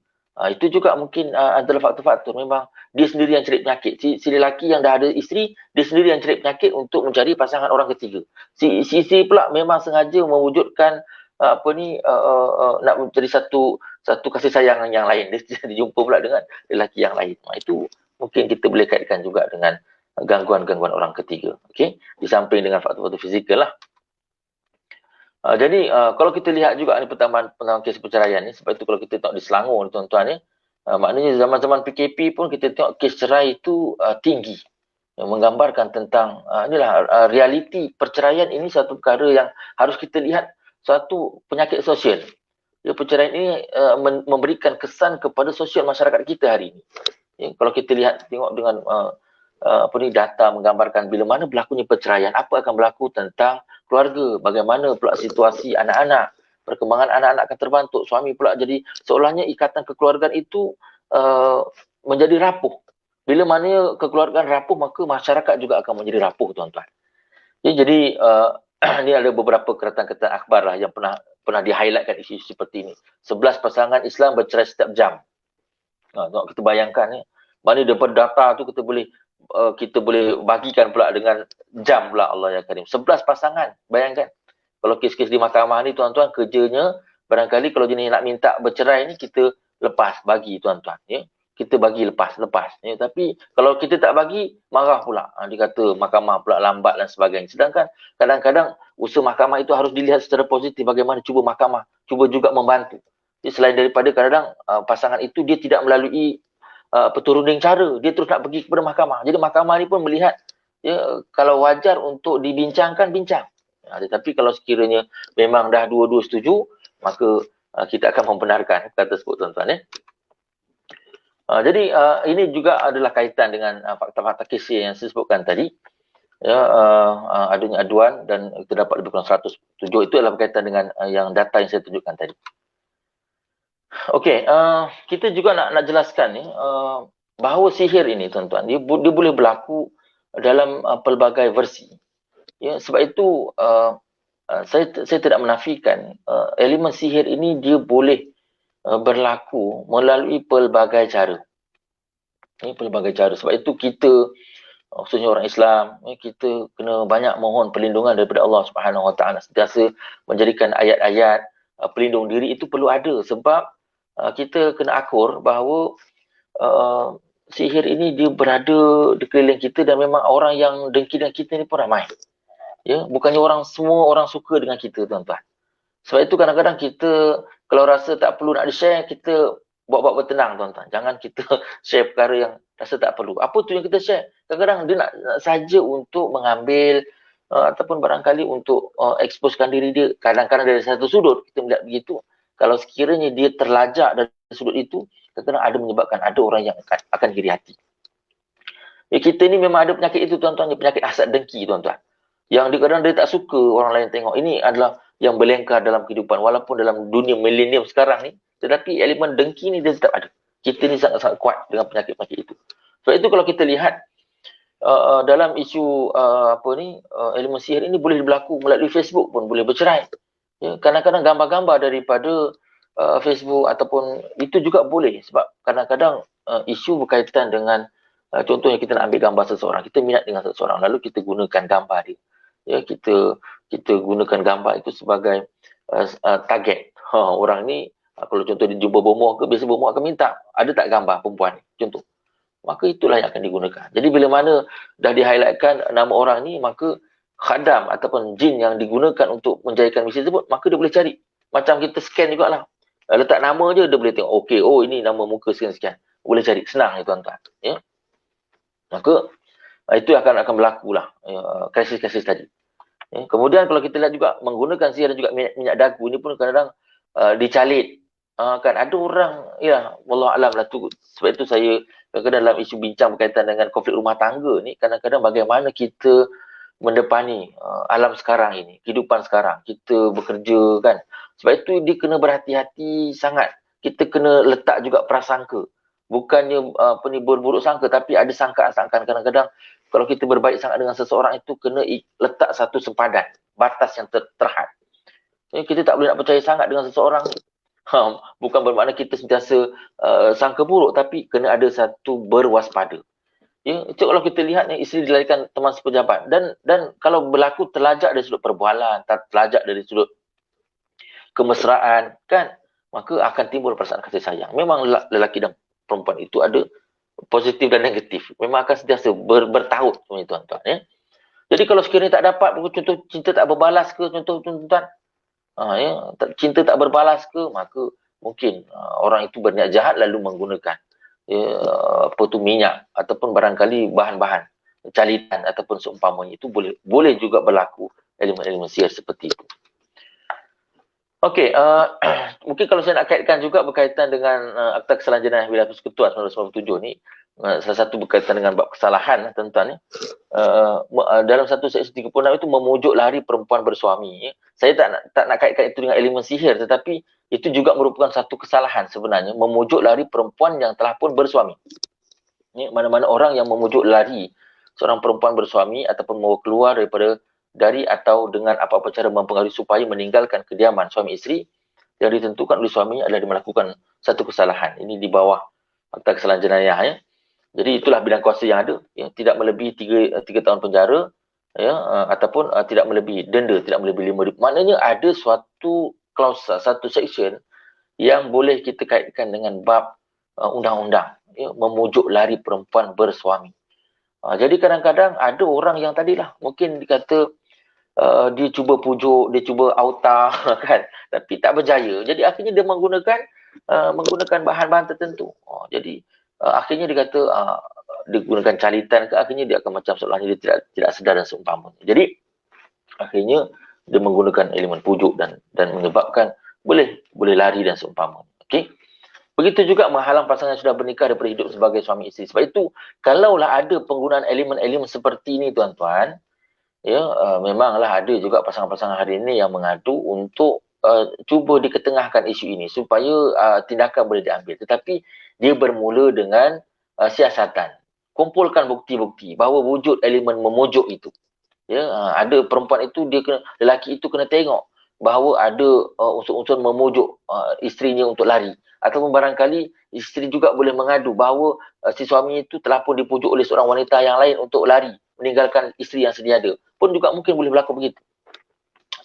itu juga mungkin adalah faktor-faktor. Memang dia sendiri yang cari penyakit. Si lelaki yang dah ada isteri, dia sendiri yang cari penyakit untuk mencari pasangan orang ketiga. Si isteri pula memang sengaja mewujudkan nak mencari satu kasih sayang yang lain. Dia jumpa pula dengan lelaki yang lain. Itu mungkin kita boleh kaitkan juga dengan gangguan-gangguan orang ketiga. Okey, di samping dengan faktor-faktor fizikal lah. Jadi kalau kita lihat juga ni pertambahan kes perceraian ni, sebab itu kalau kita tengok di Selangor ni tuan-tuan ni, maknanya zaman-zaman PKP pun kita tengok kes cerai itu tinggi, yang menggambarkan tentang inilah realiti perceraian ini satu perkara yang harus kita lihat satu penyakit sosial. Ya, perceraian ini memberikan kesan kepada sosial masyarakat kita hari ini. Ya, kalau kita lihat tengok dengan data menggambarkan bila mana berlakunya perceraian, apa akan berlaku tentang keluarga, bagaimana pula situasi anak-anak, perkembangan anak-anak akan terbantuk, suami pula jadi seolahnya ikatan kekeluargaan itu menjadi rapuh. Bila mana kekeluargaan rapuh, maka masyarakat juga akan menjadi rapuh, tuan-tuan. Jadi ini ada beberapa kertas-kertas akhbar lah yang pernah di-highlightkan isu seperti ini. 11 pasangan Islam bercerai setiap jam. Kita bayangkan, mana daripada data tu kita boleh bagikan pula dengan jam pula, Allah ya Karim. 11 pasangan, bayangkan. Kalau kes-kes di mahkamah ni tuan-tuan, kerjanya barangkali kalau jenis nak minta bercerai ni kita lepas bagi tuan-tuan. Ya. Kita bagi lepas. Ya. Tapi kalau kita tak bagi, marah pula. Dia kata mahkamah pula lambat dan sebagainya. Sedangkan kadang-kadang usaha mahkamah itu harus dilihat secara positif bagaimana cuba mahkamah, cuba juga membantu. Jadi, selain daripada kadang-kadang pasangan itu dia tidak melalui perunding cara, dia terus nak pergi kepada mahkamah. Jadi mahkamah ni pun melihat kalau wajar untuk dibincangkan, bincang. Tetapi kalau sekiranya memang dah dua-dua setuju, maka kita akan membenarkan kata tersebut, tuan-tuan. Jadi ini juga adalah kaitan dengan fakta-fakta kes yang saya sebutkan tadi. Adanya aduan dan kita dapat lebih kurang 107. Itu adalah berkaitan dengan yang data yang saya tunjukkan tadi. Okey, kita juga nak jelaskan ni bahawa sihir ini, tuan-tuan, dia boleh berlaku dalam pelbagai versi. Ya, sebab itu saya tidak menafikan elemen sihir ini dia boleh berlaku melalui pelbagai cara. Ini pelbagai cara. Sebab itu kita, khususnya orang Islam, kita kena banyak mohon perlindungan daripada Allah Subhanahu Wa Taala. Sentiasa menjadikan ayat-ayat pelindung diri itu perlu ada, sebab kita kena akur bahawa sihir ini dia berada di keliling kita dan memang orang yang dengki dengan kita ni pun ramai. Ya, bukannya semua orang suka dengan kita, tuan-tuan. Sebab itu kadang-kadang kita kalau rasa tak perlu nak di-share, kita buat-buat bertenang, tuan-tuan. Jangan kita share perkara yang rasa tak perlu. Apa tu yang kita share? Kadang-kadang dia nak saja untuk mengambil ataupun barangkali untuk eksposkan diri dia. Kadang-kadang dari satu sudut kita melihat begitu. Kalau sekiranya dia terlajak dari sudut itu, kadang-kadang ada menyebabkan ada orang yang akan iri hati. Kita ni memang ada penyakit itu, tuan-tuan. Penyakit hasad dengki, tuan-tuan. Yang kadang-kadang dia tak suka orang lain tengok. Ini adalah yang berlengkar dalam kehidupan. Walaupun dalam dunia milenium sekarang ni, tetapi elemen dengki ni dia tetap ada. Kita ni sangat-sangat kuat dengan penyakit-penyakit itu. Sebab itu kalau kita lihat, dalam isu elemen sihir ini boleh berlaku melalui Facebook pun boleh bercerai. Ya, kadang-kadang gambar-gambar daripada Facebook ataupun itu juga boleh, sebab kadang-kadang isu berkaitan dengan contohnya kita nak ambil gambar seseorang, kita minat dengan seseorang, lalu kita gunakan gambar dia. Ya, kita gunakan gambar itu sebagai target. Orang ni kalau contoh dia jumpa bomoh ke, biasa bomoh akan minta, ada tak gambar perempuan ni? Contoh. Maka itulah yang akan digunakan. Jadi bila mana dah di-highlightkan nama orang ni, maka khadam ataupun jin yang digunakan untuk menjayakan misi tersebut, maka dia boleh cari. Macam kita scan jugalah. Letak nama je, dia boleh tengok. Okey, oh ini nama muka sekian-sekian. Boleh cari. Senang ya tuan-tuan. Ya? Maka itu akan berlaku lah. Krisis-krisis tadi. Ya? Kemudian kalau kita lihat juga, menggunakan sihir dan juga minyak dagu ni pun kadang-kadang dicalit. Kan ada orang, ya, wallah alam lah tu. Sebab itu saya kadang-kadang dalam isu bincang berkaitan dengan konflik rumah tangga ni, kadang-kadang bagaimana kita mendepani alam sekarang ini, kehidupan sekarang, kita bekerja kan. Sebab itu dia kena berhati-hati sangat. Kita kena letak juga prasangka. Bukannya berburuk sangka, tapi ada sangkaan-sangkaan. Kadang-kadang kalau kita berbaik sangat dengan seseorang itu, kena letak satu sempadan, batas yang terhad. Kita tak boleh nak percaya sangat dengan seseorang. Bukan bermakna kita sentiasa sangka buruk, tapi kena ada satu berwaspada. Ya, itu kalau kita lihat ni, isteri dilahirkan teman sepejabat, dan kalau berlaku terlajak dari sudut perbualan, terlajak dari sudut kemesraan kan, maka akan timbul perasaan kasih sayang. Memang lelaki dan perempuan itu ada positif dan negatif. Memang akan sentiasa bertaut, tuan-tuan ya. Jadi kalau sekiranya tak dapat, contoh cinta tak berbalas ke, contoh tuan-tuan, ya, cinta tak berbalas ke, maka mungkin orang itu berniat jahat lalu menggunakan minyak ataupun barangkali bahan-bahan calitan ataupun seumpamanya. Itu boleh juga berlaku elemen-elemen sihir seperti itu. Okey, mungkin kalau saya nak kaitkan juga berkaitan dengan Akta Kesalahan Jenayah Wilayah Persekutuan 1997 ni, salah satu berkaitan dengan bab kesalahan tuan-tuan ni. Dalam satu seksi 36 itu memujuk lari perempuan bersuami. Saya tak nak kaitkan itu dengan elemen sihir, tetapi itu juga merupakan satu kesalahan sebenarnya, memujuk lari perempuan yang telah pun bersuami. Mana-mana orang yang memujuk lari seorang perempuan bersuami ataupun mau keluar dari atau dengan apa-apa cara mempengaruhi supaya meninggalkan kediaman suami isteri yang ditentukan oleh suaminya adalah melakukan satu kesalahan. Ini di bawah Akta Kesalahan Jenayah ya. Jadi itulah bidang kuasa yang ada, ya, tidak melebihi 3 tahun penjara, ya, ataupun tidak melebihi denda, tidak melebihi 5,000. Maknanya ada suatu klausa, satu section yang boleh kita kaitkan dengan bab undang-undang, ya, memujuk lari perempuan bersuami. Jadi kadang-kadang ada orang yang tadilah mungkin dikata dia cuba pujuk, dia cuba auta kan, tapi tak berjaya. Jadi akhirnya dia menggunakan bahan-bahan tertentu. Jadi akhirnya dia kata dia gunakan calitan ke, akhirnya dia akan macam seolahnya dia tidak sedar dan seumpamanya. Jadi akhirnya dia menggunakan elemen pujuk dan menyebabkan boleh lari dan seumpamanya. Okey. Begitu juga menghalang pasangan yang sudah bernikah daripada hidup sebagai suami isteri. Sebab itu kalaulah ada penggunaan elemen-elemen seperti ini tuan-tuan, ya, memanglah ada juga pasangan-pasangan hari ini yang mengadu untuk cuba diketengahkan isu ini supaya tindakan boleh diambil. Tetapi dia bermula dengan siasatan. Kumpulkan bukti-bukti bahawa wujud elemen memujuk itu. Ya, ada perempuan itu, lelaki itu kena tengok bahawa ada unsur-unsur memujuk isterinya untuk lari. Ataupun barangkali isteri juga boleh mengadu bahawa si suami itu telah pun dipujuk oleh seorang wanita yang lain untuk lari, meninggalkan isteri yang sedia ada. Pun juga mungkin boleh berlaku begitu.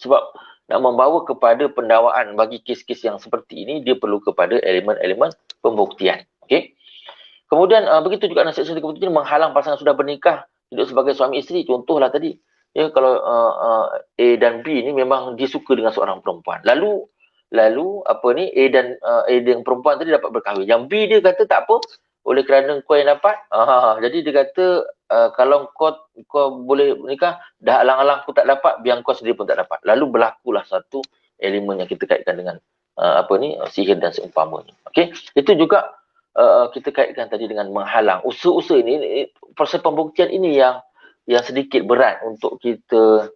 Sebab nak membawa kepada pendakwaan bagi kes-kes yang seperti ini, dia perlu kepada elemen-elemen pembuktian. Okey. Kemudian begitu juga dalam seksi 37 menghalang pasangan sudah bernikah hidup sebagai suami isteri. Contohlah tadi, ya, kalau A dan B ni memang dia suka dengan seorang perempuan. Lalu A dan perempuan tadi dapat berkahwin. Yang B dia kata tak apa, oleh kerana kau yang dapat. Jadi dia kata kalau kau boleh menikah, dah alang-alang aku tak dapat, biar kau sendiri pun tak dapat. Lalu berlakulah satu elemen yang kita kaitkan dengan sihir dan seumpamanya. Okey, itu juga kita kaitkan tadi dengan menghalang. Usaha-usaha ini, proses pembuktian ini yang sedikit berat untuk kita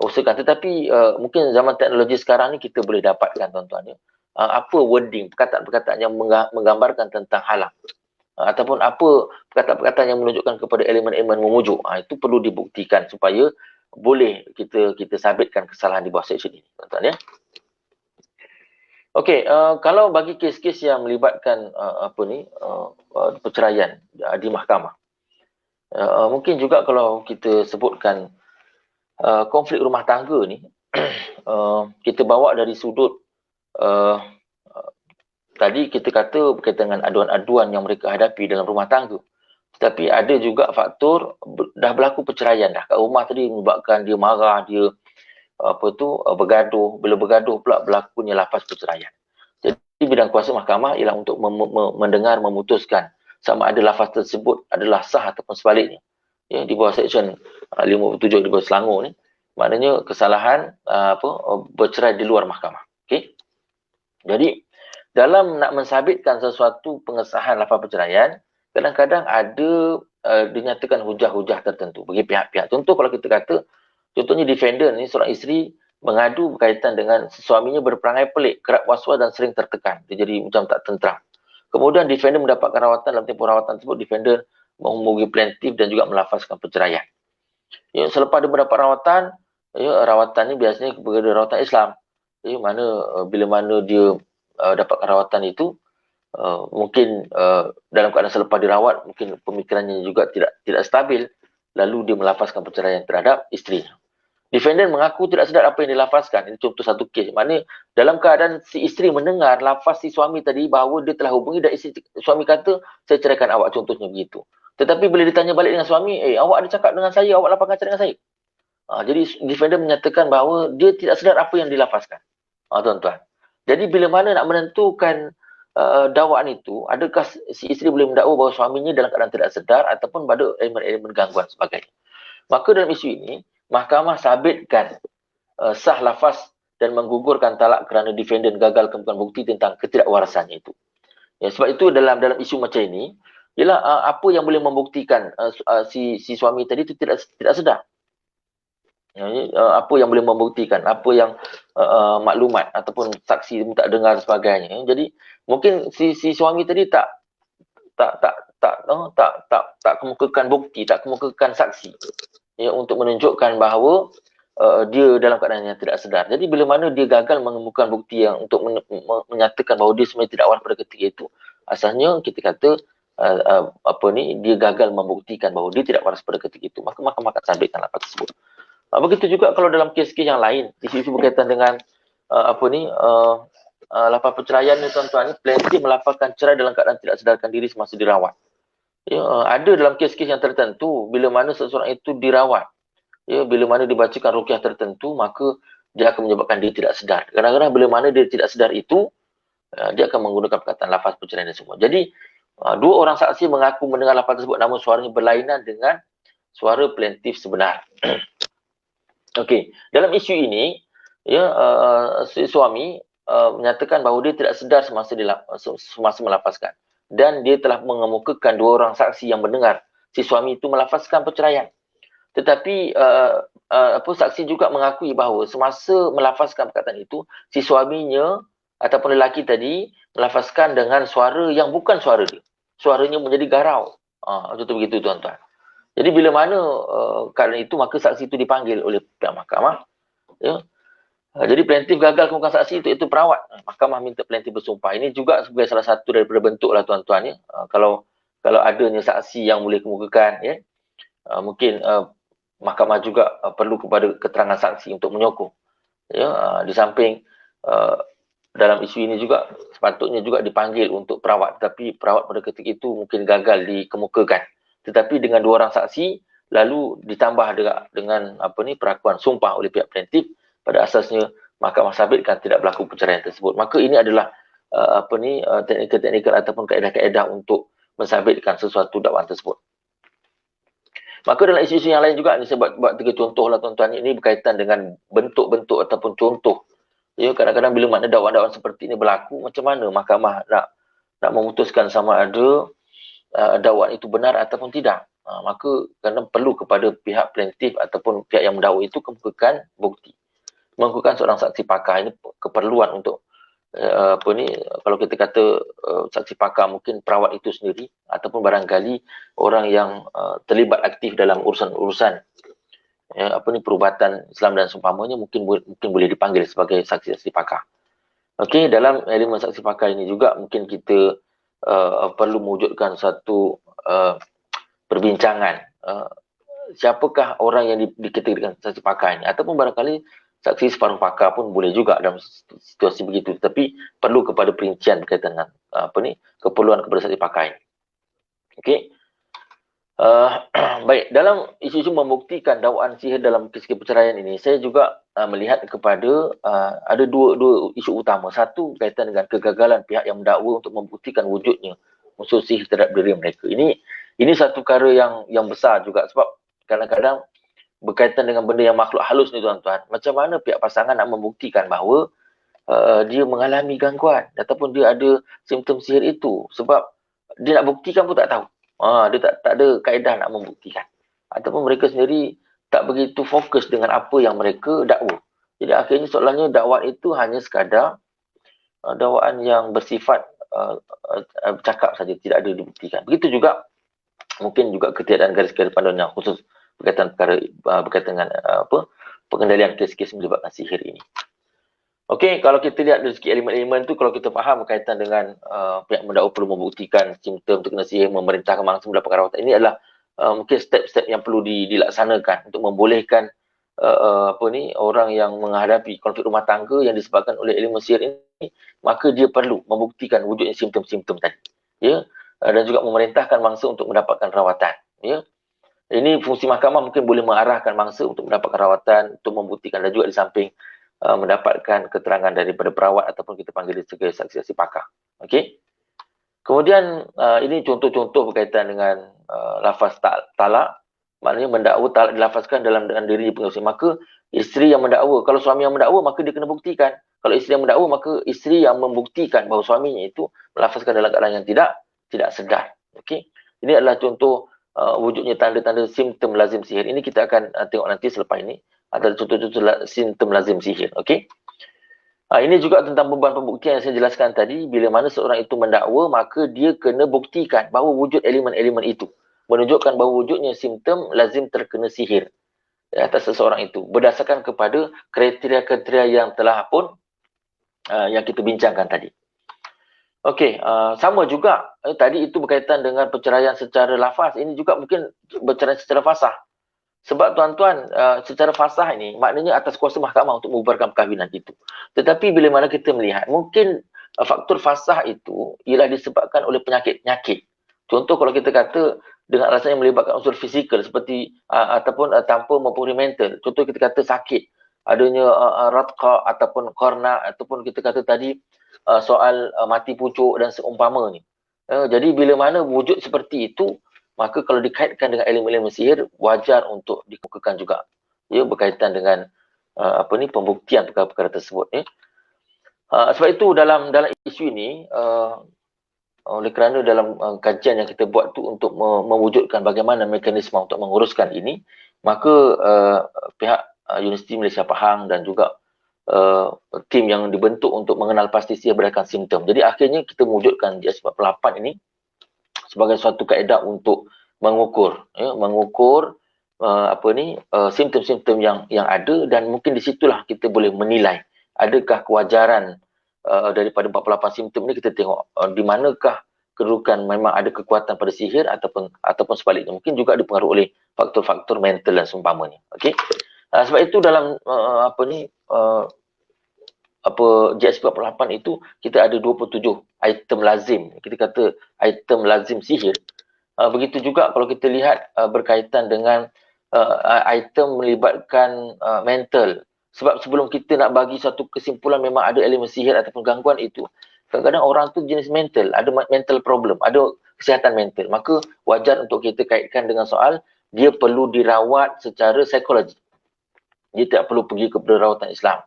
usahakan. Tetapi mungkin zaman teknologi sekarang ni kita boleh dapatkan tuan-tuan ya. Apa wording, perkataan-perkataan yang menggambarkan tentang halang. ataupun apa perkataan-perkataan yang menunjukkan kepada elemen-elemen memujuk. Itu perlu dibuktikan supaya boleh kita sabitkan kesalahan di bawah seksyen ini, tuan-tuan ya. Okey, kalau bagi kes-kes yang melibatkan perceraian di mahkamah, mungkin juga kalau kita sebutkan konflik rumah tangga ni, kita bawa dari sudut tadi kita kata berkaitan dengan aduan-aduan yang mereka hadapi dalam rumah tangga. Tetapi ada juga faktor dah berlaku perceraian dah kat rumah tadi, menyebabkan dia marah, dia bergaduh. Bila bergaduh pula berlakunya lafaz perceraian. Jadi bidang kuasa mahkamah ialah untuk mendengar, memutuskan sama ada lafaz tersebut adalah sah ataupun sebaliknya. Ya, di bawah seksyen 57 di bawah Selangor ni, maknanya kesalahan bercerai di luar mahkamah. Okey. Jadi dalam nak mensabitkan sesuatu pengesahan lafaz perceraian, kadang-kadang ada dinyatakan hujah-hujah tertentu bagi pihak-pihak. Contoh kalau kita kata, contohnya defendant ni seorang isteri mengadu berkaitan dengan suaminya berperangai pelik, kerap was-was dan sering tertekan. Dia jadi macam tak tenteram. Kemudian defendant mendapatkan rawatan, dalam tempoh rawatan tersebut defendant menghubungi plaintiff dan juga melafazkan perceraian. Ya, selepas dia mendapat rawatan, ya, rawatan ni biasanya berada rawatan Islam. Ya, bila mana dia dapatkan rawatan itu, mungkin dalam keadaan selepas dirawat, mungkin pemikirannya juga tidak stabil, lalu dia melafazkan perceraian terhadap isteri. Defendant mengaku tidak sedar apa yang dilafazkan. Ini contoh satu kes. Maknanya dalam keadaan si isteri mendengar lafaz si suami tadi bahawa dia telah hubungi dan suami kata, saya ceraikan awak, contohnya begitu. Tetapi bila ditanya balik dengan suami, awak ada cakap dengan saya, awak lapangkan cerai dengan saya. Jadi defendant menyatakan bahawa dia tidak sedar apa yang dilafazkan. Tuan-tuan. Jadi bila mana nak menentukan dakwaan itu, adakah si isteri boleh mendakwa bahawa suaminya dalam keadaan tidak sedar ataupun pada elemen-elemen gangguan sebagainya. Maka dalam isu ini, mahkamah sabitkan sah lafaz dan menggugurkan talak kerana defendant gagal kemukakan bukti tentang ketidakwarasannya itu. Ya, sebab itu dalam isu macam ini, ialah apa yang boleh membuktikan si suami tadi itu tidak sedar. Apa yang boleh membuktikan, apa yang maklumat ataupun saksi tak dengar sebagainya. Jadi mungkin si suami tadi tak kemukakan bukti, tak kemukakan saksi, ya, untuk menunjukkan bahawa dia dalam keadaan yang tidak sedar. Jadi bila mana dia gagal mengemukakan bukti yang untuk menyatakan bahawa dia sebenarnya tidak waras pada ketika itu, asalnya kita kata dia gagal membuktikan bahawa dia tidak waras pada ketika itu, maka mahkamah akan sabitkan lafaz tersebut. Begitu juga kalau dalam kes-kes yang lain, isu-isu berkaitan dengan lafaz perceraian ni, tuan-tuan, ni plaintiff melafazkan cerai dalam keadaan tidak sedarkan diri semasa dirawat. Ya, ada dalam kes-kes yang tertentu bila mana seseorang itu dirawat, ya, bila mana dibacakan ruqyah tertentu, maka dia akan menyebabkan dia tidak sedar. Kadang-kadang bila mana dia tidak sedar itu, dia akan menggunakan perkataan lafaz perceraian dan semua. Jadi dua orang saksi mengaku mendengar lafaz tersebut namun suaranya berlainan dengan suara plaintiff sebenar. Okey, dalam isu ini, ya, si suami menyatakan bahawa dia tidak sedar semasa melafazkan, dan dia telah mengemukakan dua orang saksi yang mendengar si suami itu melafazkan perceraian. Tetapi saksi juga mengakui bahawa semasa melafazkan perkataan itu, si suaminya ataupun lelaki tadi melafazkan dengan suara yang bukan suara dia. Suaranya menjadi garau. Contoh begitu, tuan-tuan. Jadi bila mana keadaan itu, maka saksi itu dipanggil oleh pihak mahkamah. Ya. Jadi plaintiff gagal kemukakan saksi itu perawat. Mahkamah minta plaintiff bersumpah. Ini juga sebagai salah satu daripada bentuk lah, tuan-tuan. Ya. Kalau adanya saksi yang boleh kemukakan, ya, mungkin mahkamah juga perlu kepada keterangan saksi untuk menyokong. Ya, di samping dalam isu ini juga sepatutnya juga dipanggil untuk perawat, tetapi perawat pada ketika itu mungkin gagal dikemukakan. Tetapi dengan dua orang saksi, lalu ditambah dengan perakuan sumpah oleh pihak plaintiff, pada asasnya mahkamah sabitkan tidak berlaku perceraian tersebut. Maka ini adalah teknikal ataupun kaedah-kaedah untuk mensabitkan sesuatu dakwaan tersebut. Maka dalam isu-isu yang lain juga, ni saya buat 3 contoh lah, tuan-tuan. Ini berkaitan dengan bentuk-bentuk ataupun contoh. Ya, kadang-kadang bila mana dakwaan-dakwaan seperti ini berlaku, macam mana mahkamah nak memutuskan sama ada dakwaan itu benar ataupun tidak. Maka kerana perlu kepada pihak plaintiff ataupun pihak yang mendakwa itu kemukakan bukti. Mengukuhkan seorang saksi pakar, ini keperluan untuk apa ni, kalau kita kata saksi pakar mungkin perawat itu sendiri ataupun barangkali orang yang terlibat aktif dalam urusan-urusan apa ni, perubatan Islam dan seumpamanya, mungkin boleh dipanggil sebagai saksi-saksi pakar. Okey, dalam elemen saksi pakar ini juga mungkin kita perlu mewujudkan satu perbincangan siapakah orang yang dikategorikan saksi pakar ini, ataupun barangkali saksi separuh pakar pun boleh juga dalam situasi begitu, tapi perlu kepada perincian berkaitan dengan keperluan kepada saksi pakar ini. Okey. Baik, dalam isu-isu membuktikan dakwaan sihir dalam kes perceraian ini, saya juga melihat kepada ada dua isu utama. Satu berkaitan dengan kegagalan pihak yang mendakwa untuk membuktikan wujudnya unsur sihir terhadap diri mereka. Ini satu perkara yang besar juga, sebab kadang-kadang berkaitan dengan benda yang makhluk halus ni tuan-tuan. Macam mana pihak pasangan nak membuktikan bahawa dia mengalami gangguan ataupun dia ada simptom sihir itu, sebab dia nak buktikan pun tak tahu. Dia tak ada kaedah nak membuktikan. Ataupun mereka sendiri tak begitu fokus dengan apa yang mereka dakwa. Jadi akhirnya soalannya dakwaan itu hanya sekadar dakwaan yang bersifat cakap saja, tidak ada dibuktikan. Begitu juga mungkin juga ketiadaan garis-garis panduan yang khusus berkaitan dengan pengendalian kes-kes melibatkan sihir ini. Okey, kalau kita lihat dari segi elemen-elemen tu, kalau kita faham berkaitan dengan pihak mendakwa perlu membuktikan simptom terkena sihir, memerintahkan mangsa mendapatkan rawatan, ini adalah mungkin step-step yang perlu dilaksanakan untuk membolehkan orang yang menghadapi konflik rumah tangga yang disebabkan oleh elemen sihir ini, maka dia perlu membuktikan wujudnya simptom-simptom tadi. Ya, dan juga memerintahkan mangsa untuk mendapatkan rawatan. Ya. Ini fungsi mahkamah mungkin boleh mengarahkan mangsa untuk mendapatkan rawatan, untuk membuktikan, dan juga di samping mendapatkan keterangan daripada perawat ataupun kita panggil dia sebagai saksi-saksi pakar. Okey. Kemudian ini contoh-contoh berkaitan dengan lafaz talak. Maknanya mendakwa talak dilafazkan dalam diri pengurusi. Maka isteri yang mendakwa, kalau suami yang mendakwa maka dia kena buktikan. Kalau isteri yang mendakwa maka isteri yang membuktikan bahawa suaminya itu melafazkan dalam keadaan yang tidak sedar. Okey. Ini adalah contoh wujudnya tanda-tanda simptom lazim sihir. Ini kita akan tengok nanti selepas ini. Ada contoh-contoh simptom lazim sihir. Okey. Ini juga tentang beban pembuktian yang saya jelaskan tadi. Bila mana seorang itu mendakwa, maka dia kena buktikan bahawa wujud elemen-elemen itu. Menunjukkan bahawa wujudnya simptom lazim terkena sihir atas seseorang itu. Berdasarkan kepada kriteria-kriteria yang telah pun yang kita bincangkan tadi. Okey, sama juga tadi itu berkaitan dengan perceraian secara lafaz. Ini juga mungkin perceraian secara fasah. Sebab tuan-tuan, secara fasah ini maknanya atas kuasa mahkamah untuk mengubarkan perkahwinan itu. Tetapi bila mana kita melihat, mungkin faktor fasah itu ialah disebabkan oleh penyakit-penyakit. Contoh kalau kita kata dengan alasan yang melibatkan unsur fizikal seperti ataupun tanpa mempengaruhi mental. Contoh kita kata sakit, adanya ratqa ataupun korna, ataupun kita kata tadi soal mati pucuk dan seumpamanya. Jadi bila mana wujud seperti itu, maka kalau dikaitkan dengan elemen-elemen sihir, wajar untuk dikemukakan juga. Ya, berkaitan dengan pembuktian perkara-perkara tersebut. Ya. Sebab itu dalam isu ini, oleh kerana dalam kajian yang kita buat tu untuk mewujudkan bagaimana mekanisme untuk menguruskan ini, maka pihak Universiti Malaysia Pahang dan juga tim yang dibentuk untuk mengenal pasti sihir berdasarkan simptom. Jadi akhirnya kita mewujudkan GS48 ini sebagai suatu kaedah untuk mengukur simptom-simptom yang ada, dan mungkin di situlah kita boleh menilai adakah kewajaran daripada 48 simptom ini. Kita tengok di manakah kedudukan memang ada kekuatan pada sihir ataupun sebaliknya, mungkin juga dipengaruhi oleh faktor-faktor mental dan seumpamanya. Okey. Sebab itu dalam GS48 itu kita ada 27 item lazim. Kita kata item lazim sihir. Begitu juga kalau kita lihat berkaitan dengan item melibatkan mental. Sebab sebelum kita nak bagi satu kesimpulan memang ada elemen sihir ataupun gangguan itu, kadang-kadang orang tu jenis mental, ada mental problem, ada kesihatan mental. Maka wajar untuk kita kaitkan dengan soal dia perlu dirawat secara psikologi. Dia tak perlu pergi kepada rawatan Islam.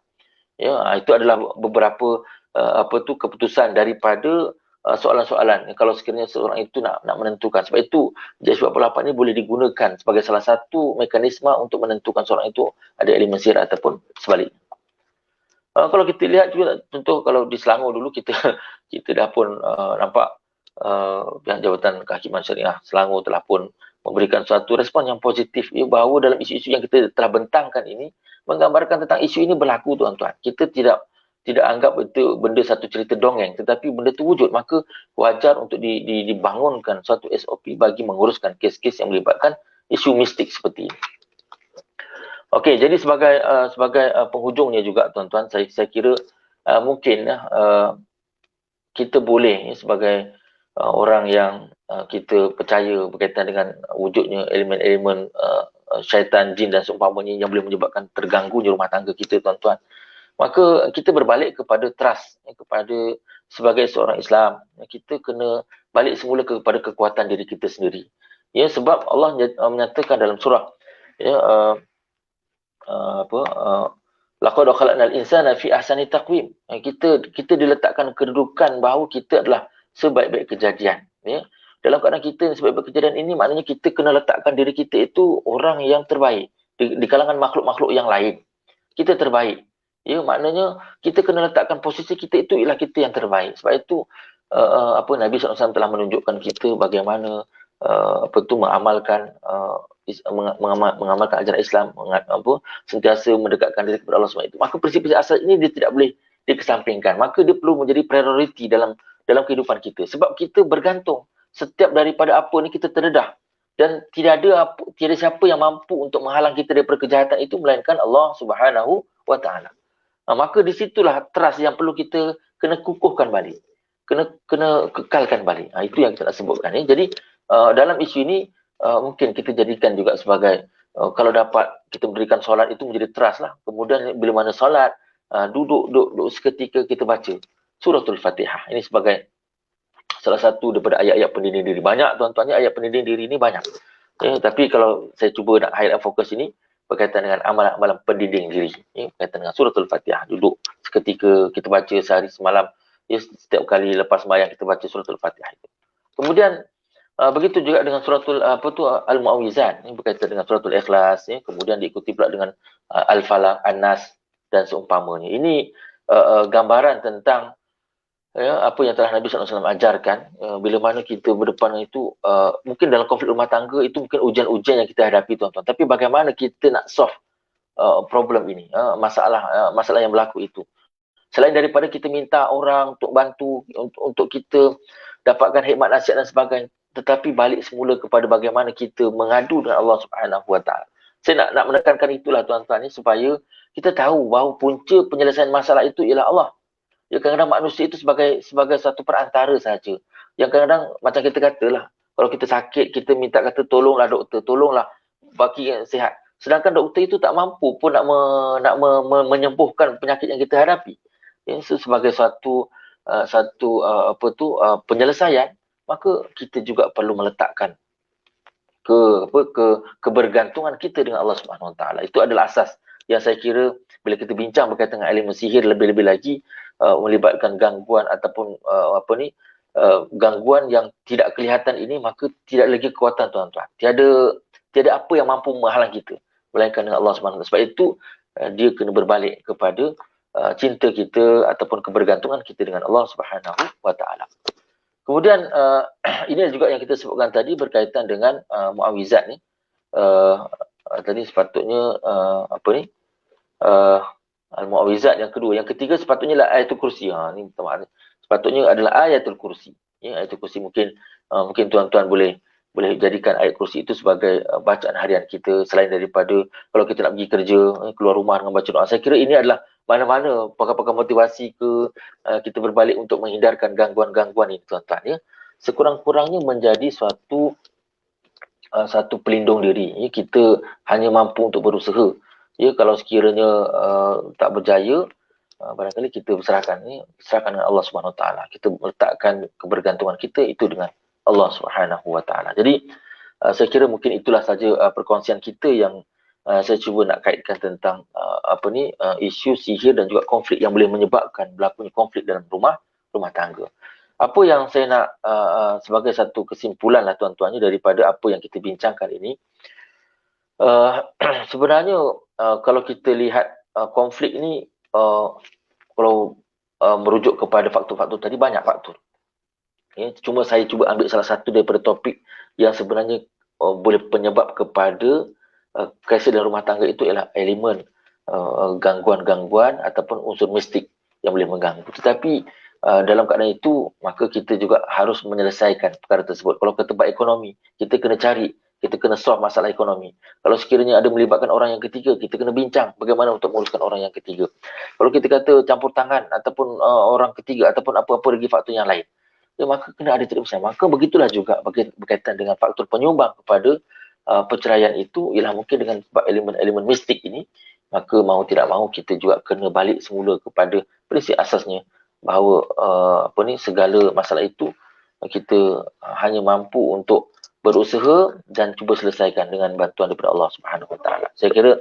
Ya, itu adalah beberapa keputusan daripada soalan-soalan kalau sekiranya seorang itu nak menentukan. Sebab itu GS48 ini boleh digunakan sebagai salah satu mekanisme untuk menentukan seorang itu ada elemen sihir ataupun sebaliknya. Kalau kita lihat juga, contoh kalau di Selangor dulu kita kita dah pun nampak pihak Jabatan Kehakiman Syariah Selangor telah pun memberikan suatu respon yang positif, bahawa dalam isu-isu yang kita telah bentangkan ini menggambarkan tentang isu ini berlaku, tuan-tuan. Kita tidak anggap itu benda satu cerita dongeng, tetapi benda itu wujud. Maka wajar untuk dibangunkan suatu SOP bagi menguruskan kes-kes yang melibatkan isu mistik seperti ini. Okey, jadi sebagai penghujungnya juga, tuan-tuan, saya kira mungkin kita boleh sebagai orang yang kita percaya berkaitan dengan wujudnya elemen-elemen syaitan, jin dan seumpamanya yang boleh menyebabkan terganggunya rumah tangga kita, tuan-tuan. Maka kita berbalik kepada trust, kepada sebagai seorang Islam, kita kena balik semula kepada kekuatan diri kita sendiri. Ya, sebab Allah menyatakan dalam surah, ya, laqad khalaqnal insana fi ahsani taqwim. Kita diletakkan kedudukan bahawa kita adalah sebaik-baik kejadian, ya. Dalam keadaan kita sebaik-baik kejadian ini, maknanya kita kena letakkan diri kita itu orang yang terbaik di kalangan makhluk-makhluk yang lain. Kita terbaik. Ya, maknanya kita kena letakkan posisi kita itu ialah kita yang terbaik. Sebab itu Nabi SAW telah menunjukkan kita bagaimana mengamalkan mengamalkan ajaran Islam, sentiasa mendekatkan diri kepada Allah SWT. Maka prinsip-prinsip asas ini dia tidak boleh dikesampingkan. Maka dia perlu menjadi prioriti dalam kehidupan kita. Sebab kita bergantung. Setiap daripada apa ni kita terdedah. Dan tiada siapa yang mampu untuk menghalang kita daripada kejahatan itu melainkan Allah Subhanahu wa Ta'ala. Maka di situlah trust yang perlu kita kena kukuhkan balik. Kena kekalkan balik. Itu yang kita nak sebutkan. Jadi dalam isu ini mungkin kita jadikan juga sebagai kalau dapat kita berikan solat itu menjadi trust lah. Kemudian bila mana solat, duduk seketika kita baca Suratul Fatihah. Ini sebagai salah satu daripada ayat-ayat pendinding diri. Banyak, tuan-tuan, ayat pendinding diri ini banyak. Ya, tapi kalau saya cuba nak highlight fokus ini berkaitan dengan amalan-amalan pendinding diri, ya, berkaitan dengan Suratul Fatihah. Duduk seketika kita baca sehari semalam, ya, setiap kali lepas sembahyang kita baca Suratul Fatihah itu. Kemudian begitu juga dengan suratul Al-Mu'awwizat, ini berkaitan dengan Suratul Ikhlas, ya. Kemudian diikuti pula dengan Al-Falaq, An-Nas dan seumpamanya. Ini gambaran tentang, ya, apa yang telah Nabi SAW ajarkan. Bila mana kita berdepan itu, mungkin dalam konflik rumah tangga itu mungkin ujian-ujian yang kita hadapi, tuan-tuan. Tapi bagaimana kita nak solve problem ini, masalah yang berlaku itu. Selain daripada kita minta orang untuk bantu, untuk kita dapatkan hikmat nasihat dan sebagainya, tetapi balik semula kepada bagaimana kita mengadu dengan Allah Subhanahu wa Ta'ala. Saya nak menekankan itulah, tuan-tuan, supaya kita tahu bahawa punca penyelesaian masalah itu ialah Allah. Ya, kadang-kadang manusia itu sebagai satu perantara saja. Yang kadang-kadang macam kita katalah, kalau kita sakit, kita minta kata tolonglah doktor, tolonglah bagi yang sihat. Sedangkan doktor itu tak mampu pun nak menyembuhkan penyakit yang kita hadapi. Ya, sebagai satu penyelesaian, maka kita juga perlu meletakkan kebergantungan kita dengan Allah Subhanahu Wa Taala. Itu adalah asas yang saya kira bila kita bincang berkaitan dengan ilmu sihir, lebih-lebih lagi melibatkan gangguan ataupun gangguan yang tidak kelihatan ini, maka tidak lagi kekuatan, tuan-tuan. Tiada apa yang mampu menghalang kita melainkan dengan Allah Subhanahu Wa Taala. Sebab itu dia kena berbalik kepada cinta kita ataupun kebergantungan kita dengan Allah Subhanahu Wa Taala. Kemudian ini juga yang kita sebutkan tadi berkaitan dengan muawizat ni. Tadi sepatutnya al-muawizat yang kedua. Yang ketiga sepatutnya adalah ayatul kursi. Ni sepatutnya adalah ayatul kursi. Ya, ayatul kursi mungkin tuan-tuan boleh jadikan ayat kursi itu sebagai bacaan harian kita, selain daripada kalau kita nak pergi kerja, keluar rumah dengan baca doa. Saya kira ini adalah mana-mana pakar-pakar motivasi kita berbalik untuk menghindarkan gangguan-gangguan ini, tuan-tuan, ya. Sekurang-kurangnya menjadi satu pelindung diri, ya. Kita hanya mampu untuk berusaha, ya. Kalau sekiranya tak berjaya, barangkali kita serahkan dengan Allah Subhanahu Wa Taala. Kita meletakkan kebergantungan kita itu dengan Allah Subhanahu Wa Taala. Jadi saya kira mungkin itulah saja perkongsian kita yang saya cuba nak kaitkan tentang isu sihir dan juga konflik yang boleh menyebabkan berlakunya konflik dalam rumah tangga. Apa yang saya nak sebagai satu kesimpulan lah, tuan-tuannya, daripada apa yang kita bincangkan ini, sebenarnya kalau kita lihat konflik ini kalau merujuk kepada faktor-faktor tadi, banyak faktor. Cuma saya cuba ambil salah satu daripada topik yang sebenarnya boleh penyebab kepada krisis dalam rumah tangga itu ialah elemen gangguan-gangguan ataupun unsur mistik yang boleh mengganggu. Tetapi dalam keadaan itu, maka kita juga harus menyelesaikan perkara tersebut. Kalau ke tempat ekonomi, kita kena cari, kita kena solve masalah ekonomi. Kalau sekiranya ada melibatkan orang yang ketiga, kita kena bincang bagaimana untuk menguruskan orang yang ketiga. Kalau kita kata campur tangan ataupun orang ketiga ataupun apa-apa lagi faktor yang lain, maka kena ada tidak bersama. Maka begitulah juga berkaitan dengan faktor penyumbang kepada perceraian itu, ialah mungkin dengan sebab elemen-elemen mistik ini, maka mau tidak mahu kita juga kena balik semula kepada prinsip asasnya, bahawa segala masalah itu kita hanya mampu untuk berusaha dan cuba selesaikan dengan bantuan daripada Allah Subhanahu Wa Taala. Saya kira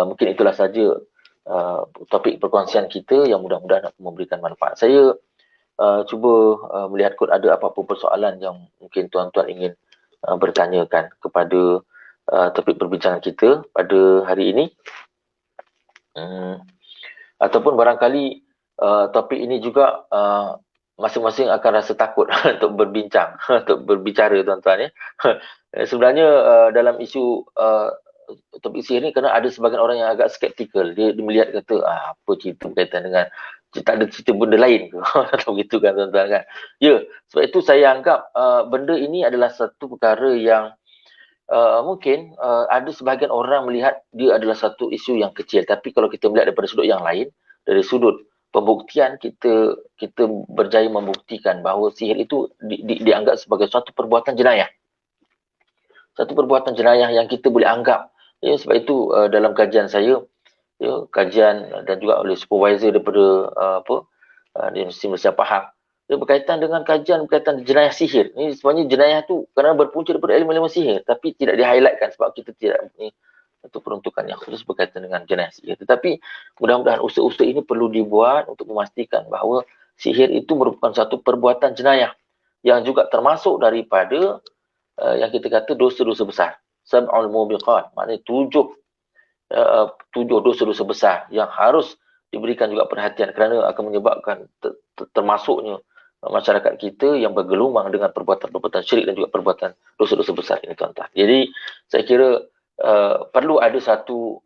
mungkin itulah saja topik perkongsian kita yang mudah-mudahan memberikan manfaat. Saya cuba melihat kot ada apa-apa persoalan yang mungkin tuan-tuan ingin bertanyakan kepada topik perbincangan kita pada hari ini. Ataupun barangkali topik ini juga masing-masing akan rasa takut untuk berbincang, untuk berbicara, tuan-tuan, ya. Sebenarnya dalam isu topik sihir ni, kerana ada sebagian orang yang agak skeptikal, dia melihat kata apa cerita berkaitan dengan, tak ada cerita benda lain ke atau begitu kan, tuan-tuan, kan. Ya, sebab itu saya anggap benda ini adalah satu perkara yang mungkin ada sebahagian orang melihat dia adalah satu isu yang kecil, tapi kalau kita melihat daripada sudut yang lain, dari sudut pembuktian, kita berjaya membuktikan bahawa sihir itu dianggap sebagai suatu perbuatan jenayah. Satu perbuatan jenayah yang kita boleh anggap. Ya, sebab itu dalam kajian saya, ya, kajian dan juga oleh supervisor daripada di Universiti Malaysia Pahang, dia berkaitan dengan kajian berkaitan jenayah sihir. Ini sebenarnya jenayah tu kerana berpunca daripada elemen-elemen sihir, tapi tidak di-highlightkan sebab kita tidak mempunyai satu peruntukan yang khusus berkaitan dengan jenayah sihir. Tetapi mudah-mudahan usaha-usaha ini perlu dibuat untuk memastikan bahawa sihir itu merupakan satu perbuatan jenayah yang juga termasuk daripada yang kita kata dosa-dosa besar. Sab'ul mubiqat, maknanya tujuh dosa-dosa besar yang harus diberikan juga perhatian kerana akan menyebabkan termasuknya masyarakat kita yang bergelumang dengan perbuatan-perbuatan syirik dan juga perbuatan dosa-dosa besar ini, tuan-tuan. Jadi saya kira perlu ada satu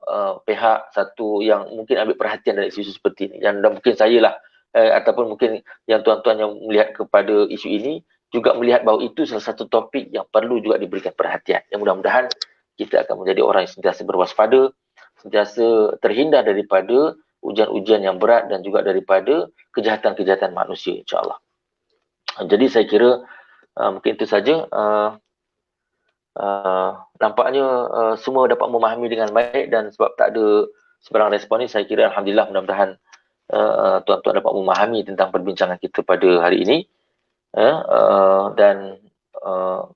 pihak, satu yang mungkin ambil perhatian dari isu seperti ini, yang mungkin saya lah ataupun mungkin yang tuan-tuan yang melihat kepada isu ini juga melihat bahawa itu salah satu topik yang perlu juga diberikan perhatian. Yang mudah-mudahan kita akan menjadi orang yang sentiasa berwaspada, sentiasa terhindar daripada ujian-ujian yang berat dan juga daripada kejahatan-kejahatan manusia, insya-Allah. Jadi saya kira mungkin itu saja. Nampaknya semua dapat memahami dengan baik, dan sebab tak ada sebarang respon ni, saya kira alhamdulillah, mudah-mudahan tuan-tuan dapat memahami tentang perbincangan kita pada hari ini, dan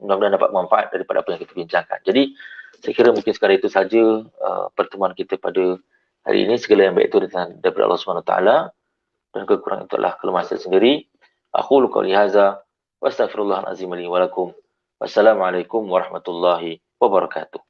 mudah-mudahan dapat manfaat daripada apa yang kita bincangkan. Jadi saya kira mungkin sekadar itu saja pertemuan kita pada hari ini. Segala yang baik itu daripada Allah Subhanahu Wa Taala, dan kekurangan itu adalah kelemahan saya sendiri. Aqulu qouli hadza wa astaghfirullahal azim li wa lakum. Wassalamualaikum warahmatullahi wabarakatuh.